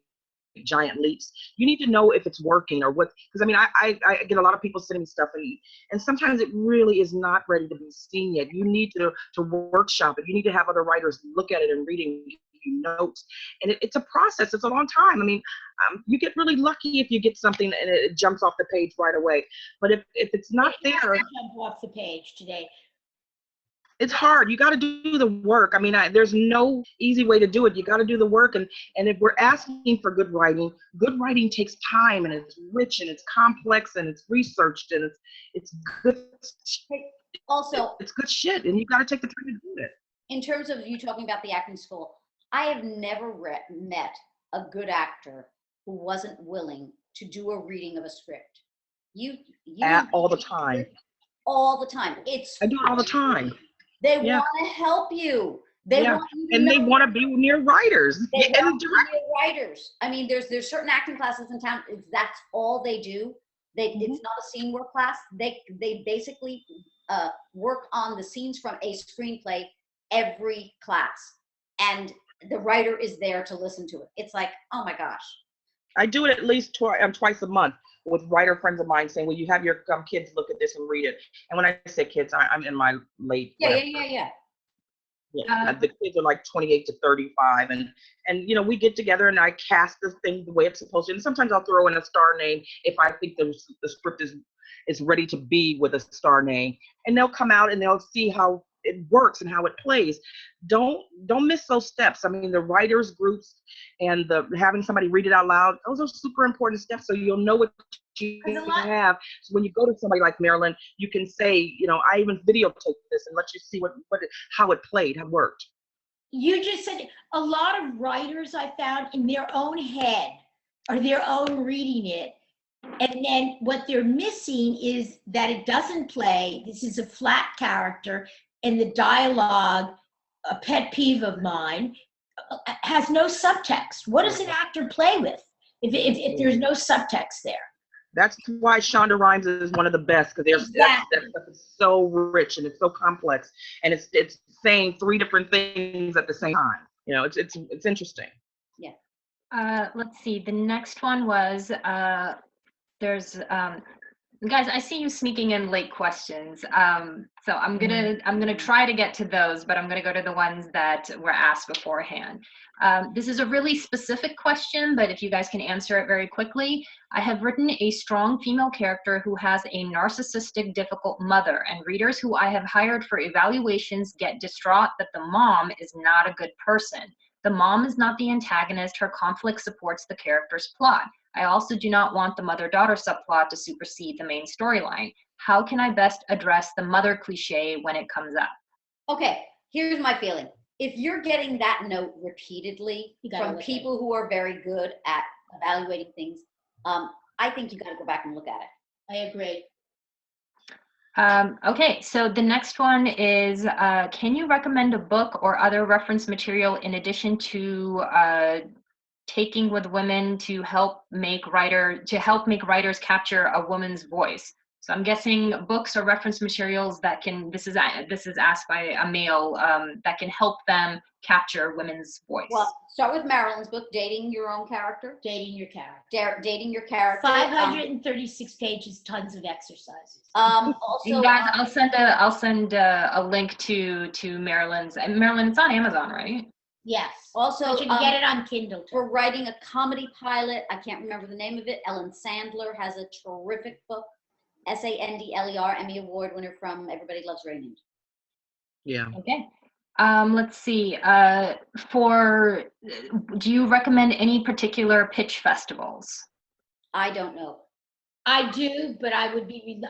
giant leaps, you need to know if it's working or what, because I get a lot of people sending me stuff, and sometimes it really is not ready to be seen yet. You need to workshop it. You need to have other writers look at it and reading you notes, and it's a process. It's a long time. You get really lucky if you get something and it jumps off the page right away, but if it's not there, jump off the page today. It's hard. You got to do the work. There's no easy way to do it. You got to do the work. And if we're asking for good writing takes time, and it's rich, and it's complex, and it's researched, and it's good. Also, it's good shit, and you got to take the time to do it. In terms of you talking about the acting school, I have never met a good actor who wasn't willing to do a reading of a script. All the time. All the time. I do it all the time. They want to help you. They want you to they want to be near writers. They want to be near writers. There's certain acting classes in town. That's all they do. It's not a scene work class. They basically work on the scenes from a screenplay every class, and the writer is there to listen to it. It's like, oh my gosh. I do it at least twice a month with writer friends of mine, saying, will you have your kids look at this and read it? And when I say kids, I'm in my late. Yeah. The kids are like 28 to 35, and we get together and I cast the thing the way it's supposed to. And sometimes I'll throw in a star name if I think the script is ready to be with a star name, and they'll come out and they'll see how it works and how it plays. Don't miss those steps. The writers groups and having somebody read it out loud, those are super important steps, so you'll know what you have. So when you go to somebody like Marilyn, you can say, I even videotape this and let you see how it played, how it worked. You just said a lot of writers I found in their own head or their own reading it, And then what they're missing is that it doesn't play. This is a flat character, and the dialogue, a pet peeve of mine, has no subtext. What does an actor play with if there's no subtext there? That's why Shonda Rhimes is one of the best, because there's that stuff is so rich and it's so complex, and it's saying three different things at the same time. You know, it's interesting. Yeah. Let's see. The next one was there's guys, I see you sneaking in late questions. So I'm gonna try to get to those, but I'm gonna go to the ones that were asked beforehand. This is a really specific question, but if you guys can answer it very quickly. I have written a strong female character who has a narcissistic, difficult mother, and readers who I have hired for evaluations get distraught that the mom is not a good person. The mom is not the antagonist. Her conflict supports the character's plot. I also do not want the mother-daughter subplot to supersede the main storyline. How can I best address the mother cliche when it comes up? Okay, here's my feeling. If you're getting that note repeatedly from people who are very good at evaluating things, I think you got to go back and look at it. I agree. Okay, so the next one is, can you recommend a book or other reference material in addition to taking with women to help make writers capture a woman's voice? So I'm guessing books or reference materials that can, this is asked by a male, that can help them capture women's voice. Well, start with Marilyn's book, Dating Your Own Character. Dating your character. Dating Your Character. 536 pages, tons of exercises. Also, guys, I'll send a link to Marilyn's. And Marilyn, it's on Amazon, right? Yes. Also, But you can get it on Kindle too. we're writing a comedy pilot. I can't remember the name of it. Ellen Sandler has a terrific book. Sandler, Emmy Award winner from Everybody Loves Raymond. Yeah. Okay. Let's see. Do you recommend any particular pitch festivals? I don't know. I do, but I would be,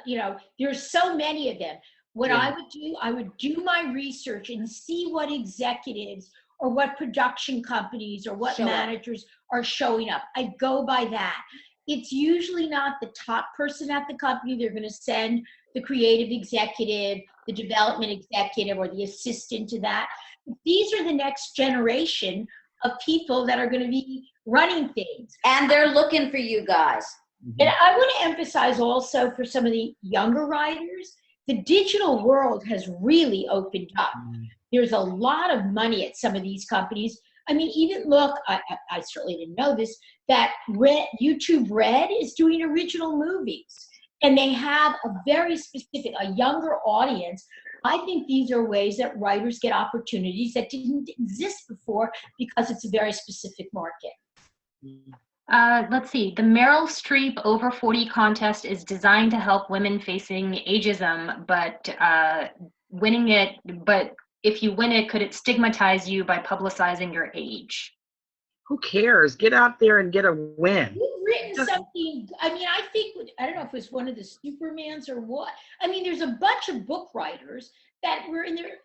there's so many of them. What Yeah. I would do my research and see what executives or what production companies or what Show up. managers are showing up. I go by that. It's usually not the top person at the company. They're going to send the creative executive, the development executive, or the assistant to that. These are the next generation of people that are going to be running things. And they're looking for you guys. And I want to emphasize also for some of the younger writers, the digital world has really opened up. There's a lot of money at some of these companies. I mean, even look, I certainly didn't know this, that YouTube Red is doing original movies. And they have a very specific, a younger audience. I think these are ways that writers get opportunities that didn't exist before because it's a very specific market. Let's see. The Meryl Streep Over 40 contest is designed to help women facing ageism, but if you win it, could it stigmatize you by publicizing your age? Who cares? Get out there and get a win. You've written something, I don't know if it was one of the Supermans or what. I mean, there's a bunch of book writers that were in their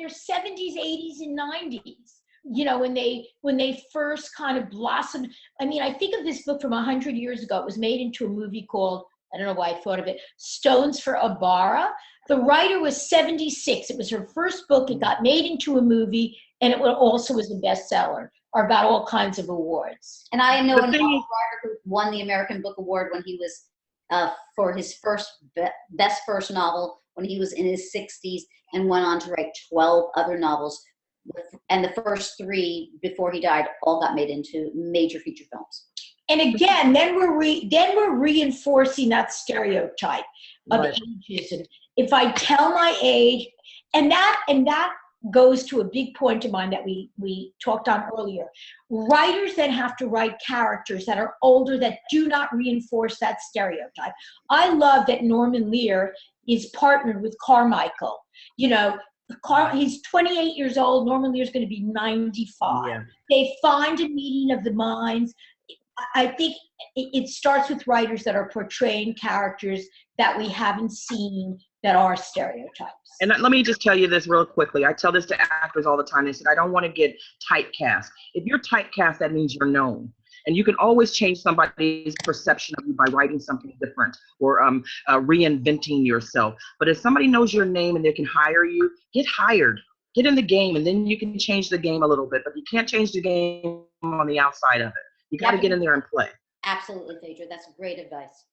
70s, 80s, and 90s. When they first kind of blossomed. I mean, I think of this book from 100 years ago. It was made into a movie called, I don't know why I thought of it, Stones for Abara. The writer was 76. It was her first book. It got made into a movie, and it also was a bestseller, or got all kinds of awards. And I know a writer who won the American Book Award when he was for his best first novel when he was in his 60s, and went on to write 12 other novels. And the first 3 before he died all got made into major feature films. And again, then we're reinforcing that stereotype of ageism. If I tell my age, and that goes to a big point of mine that we talked on earlier. Writers that have to write characters that are older that do not reinforce that stereotype. I love that Norman Lear is partnered with Carmichael. He's 28 years old. Norman Lear's going to be 95. Yeah. They find a meeting of the minds. I think it starts with writers that are portraying characters that we haven't seen that are stereotypes. And let me just tell you this real quickly. I tell this to actors all the time. They said, I don't want to get typecast. If you're typecast, that means you're known. And you can always change somebody's perception of you by writing something different or reinventing yourself. But if somebody knows your name and they can hire you, get hired. Get in the game, and then you can change the game a little bit. But you can't change the game on the outside of it. You got to get in there and play. Absolutely, Phaedra. That's great advice.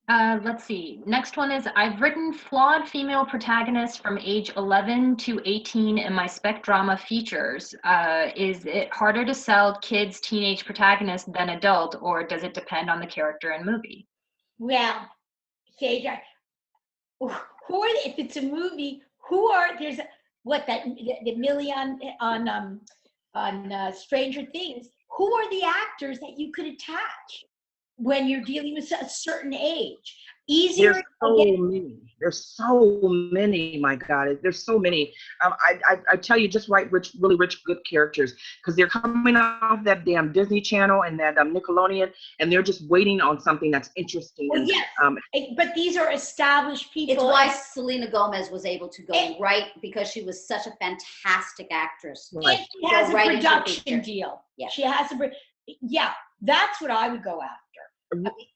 Let's see. Next one is, I've written flawed female protagonists from age 11 to 18 in my spec drama features. Is it harder to sell kids, teenage protagonists than adult, or does it depend on the character and movie? Well, Phaedra, if it's a movie, the Millie on Stranger Things, who are the actors that you could attach when you're dealing with a certain age? Easier. There's so many. My God, there's so many. I tell you, just write really rich, good characters, because they're coming off that damn Disney Channel and that Nickelodeon, and they're just waiting on something that's interesting. Well, yes, but these are established people. It's why Selena Gomez was able to go right, because she was such a fantastic actress. And she has a production deal. Yeah. She has that's what I would go after.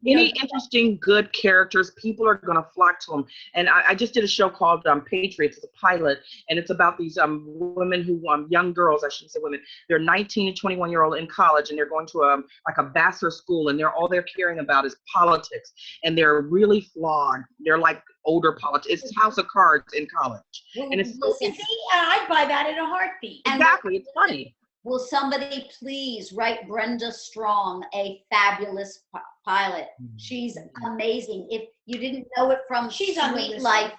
Any interesting, good characters, people are going to flock to them. And I just did a show called Patriots. It's a pilot, and it's about these women who, young girls, I shouldn't say women, they're 19 to 21-year-old in college, and they're going to a bachelor school, and all they're caring about is politics, and they're really flawed. They're like older politics. It's House of Cards in college. And it's so I'd buy that in a heartbeat. Exactly. It's funny. Will somebody please write Brenda Strong a fabulous pilot? She's amazing. If you didn't know it from Sweet Life,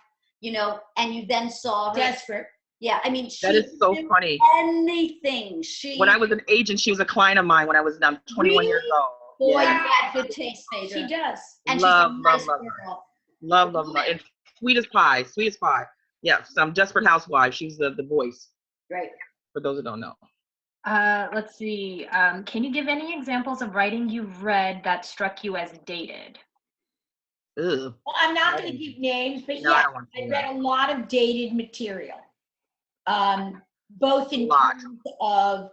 and you then saw her. Desperate. Yeah, I mean, that is so funny. Anything. When I was an agent, she was a client of mine when I was 21 years old. Boy, you had good taste, Phaedra. She does. And love, she's a nice love, girl. Love. And sweet as pie. Yeah, some Desperate Housewives. She's the voice. Right. For those who don't know. Let's see. Can you give any examples of writing you've read that struck you as dated? Ugh. Well, I'm not going to give names, but No, I read a lot of dated material, both in terms of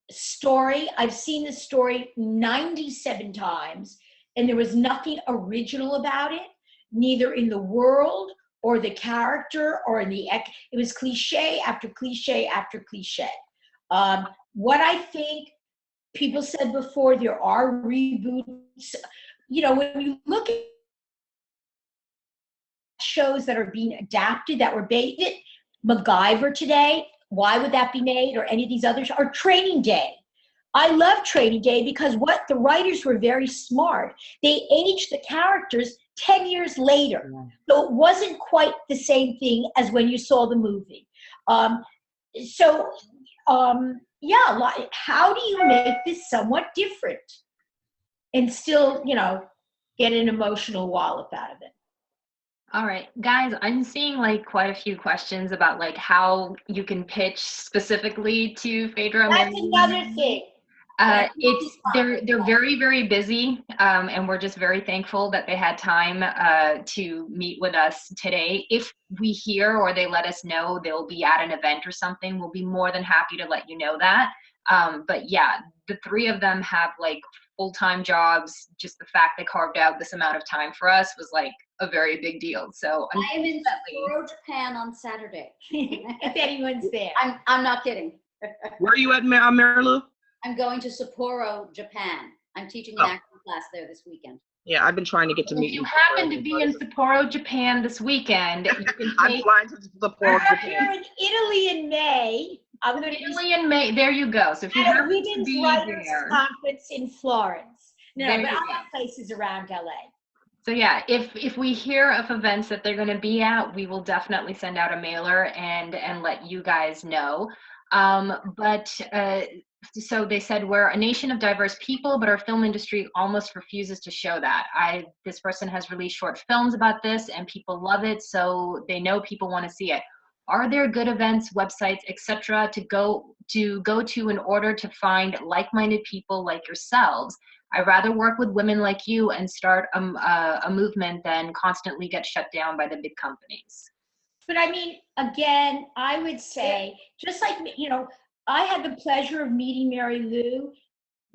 story. I've seen the story 97 times, and there was nothing original about it, neither in the world or the character or in the it was cliche after cliche after cliche. What I think people said before, there are reboots. When you look at shows that are being adapted, that were baited, MacGyver today, why would that be made? Or any of these others, or Training Day. I love Training Day because what the writers were very smart. They aged the characters 10 years later. So it wasn't quite the same thing as when you saw the movie. How do you make this somewhat different and still, get an emotional wallop out of it? All right, guys, I'm seeing quite a few questions about how you can pitch specifically to Phaedra. That's another thing. They're very, very busy, and we're just very thankful that they had time to meet with us today. If we hear or they let us know they'll be at an event or something, we'll be more than happy to let you know that. But yeah, the three of them have full-time jobs. Just the fact they carved out this amount of time for us was a very big deal. So I am in Sapporo, Japan on Saturday. If anyone's there. I'm not kidding. Where are you at, Mary Lou? I'm going to Sapporo, Japan. I'm teaching an acting class there this weekend. Yeah, I've been trying to get to meet you. If you happen to be in Sapporo, Japan this weekend, you can I'm flying to Sapporo, Japan. You're in Italy in May. I'm going to Italy in May. There you go. So if you at a happen to women's be writers there, conference in Florence. No, There but you I go. have places around LA. so yeah, if we hear of events that they're going to be at, we will definitely send out a mailer and let you guys know. So they said, we're a nation of diverse people, but our film industry almost refuses to show that. This person has released short films about this and people love it, so they know people want to see it. Are there good events, websites, etc. to go to in order to find like-minded people like yourselves? I'd rather work with women like you and start a movement than constantly get shut down by the big companies. But I mean, again, I would say, just like, I had the pleasure of meeting Mary Lou.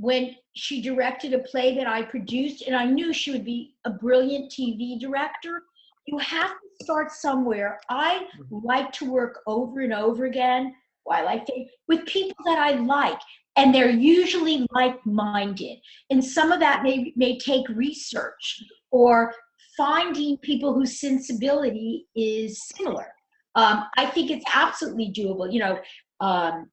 when she directed a play that I produced, and I knew she would be a brilliant TV director. You have to start somewhere. I like to work over and over again. Well, I like to, with people that I like, and they're usually like-minded. And some of that may take research or finding people whose sensibility is similar. I think it's absolutely doable. You know,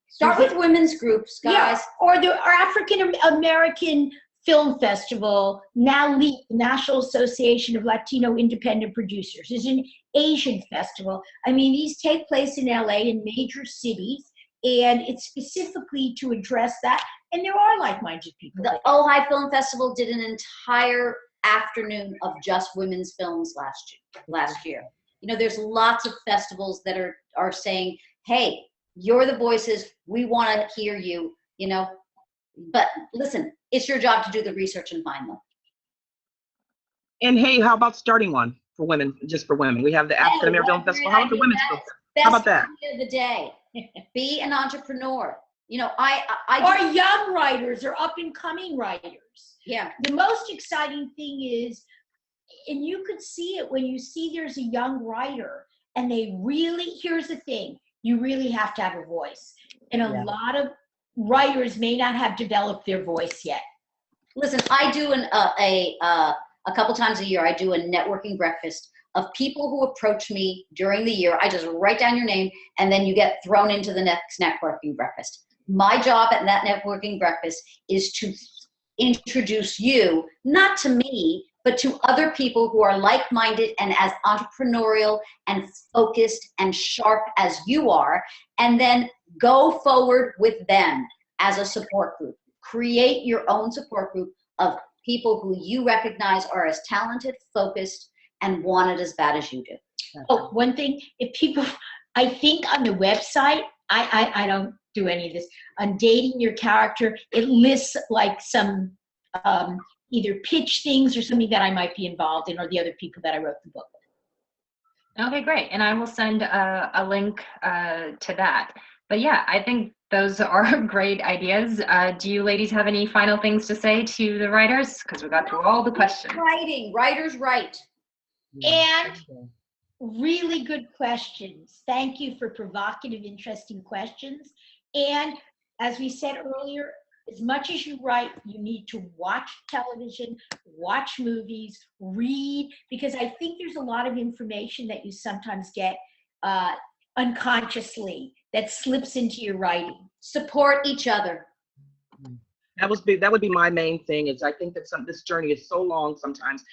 Start with women's groups, guys. yeah, or our African American Film Festival, now LEAP, National Association of Latino Independent Producers. There's an Asian festival. I mean, these take place in LA in major cities, and it's specifically to address that. And there are like-minded people. The Ojai Film Festival did an entire afternoon of just women's films last year. You know, there's lots of festivals that are saying, hey, you're the voices, we want to hear you, you know. But listen, it's your job to do the research and find them. And hey, how about starting one for women, just for women? We have the African American Film Festival. How about the women's film? How about that? Best idea of the day. Be an entrepreneur. You know, I Or young writers or up-and-coming writers. yeah. The most exciting thing is, and you could see it when you see there's a young writer, and they really, here's the thing, you really have to have a voice. And a lot of writers may not have developed their voice yet. Listen, I do a couple times a year, I do a networking breakfast of people who approach me during the year. I just write down your name, and then you get thrown into the next networking breakfast. My job at that networking breakfast is to introduce you, not to me, but to other people who are like-minded and as entrepreneurial and focused and sharp as you are, and then go forward with them as a support group. Create your own support group of people who you recognize are as talented, focused, and want it as bad as you do. Oh, one thing, if people, I think on the website, I don't do any of this, on dating your character, it lists like some either pitch things or something that I might be involved in, or the other people that I wrote the book with. Okay, great. And I will send a link to that. But yeah, I think those are great ideas. Do you ladies have any final things to say to the writers? Because we got through all the questions. Writers write. And really good questions. Thank you for provocative, interesting questions. And as we said earlier, as much as you write, you need to watch television, watch movies, read, because I think there's a lot of information that you sometimes get unconsciously that slips into your writing. Support each other. That would be my main thing. Is I think that this journey is so long sometimes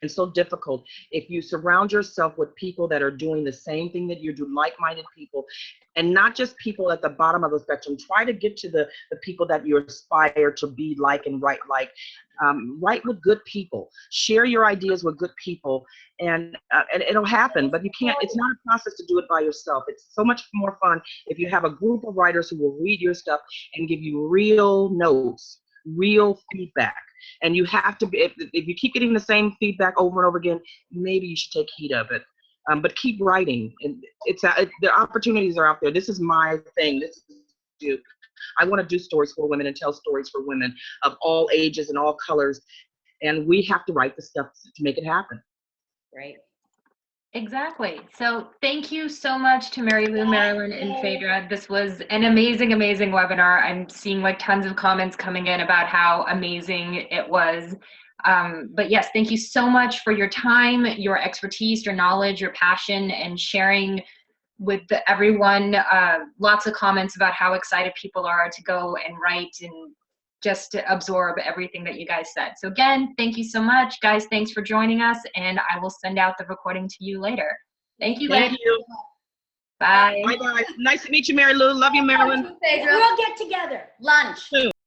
and so difficult. If you surround yourself with people that are doing the same thing that you do, like-minded people, and not just people at the bottom of the spectrum, try to get to the people that you aspire to be like and write like. Write with good people. Share your ideas with good people, and it'll happen. But you can't. It's not a process to do it by yourself. It's so much more fun if you have a group of writers who will read your stuff and give you real notes, real feedback. And you have to be, if you keep getting the same feedback over and over again, maybe you should take heed of it. But keep writing. And the opportunities are out there. This is my thing. This is I want to do stories for women and tell stories for women of all ages and all colors. And we have to write the stuff to make it happen. Right. Exactly. So thank you so much to Mary Lou, Marilyn, and Phaedra. This was an amazing, amazing webinar. I'm seeing like tons of comments coming in about how amazing it was. But yes, thank you so much for your time, your expertise, your knowledge, your passion, and sharing with everyone. Lots of comments about how excited people are to go and write and just to absorb everything that you guys said. So again, thank you so much. Guys, thanks for joining us, and I will send out the recording to you later. Thank you, guys. Thank you. Bye. Bye-bye. Nice to meet you, Mary Lou. Love you, Marilyn. Phaedra. We'll get together. Lunch.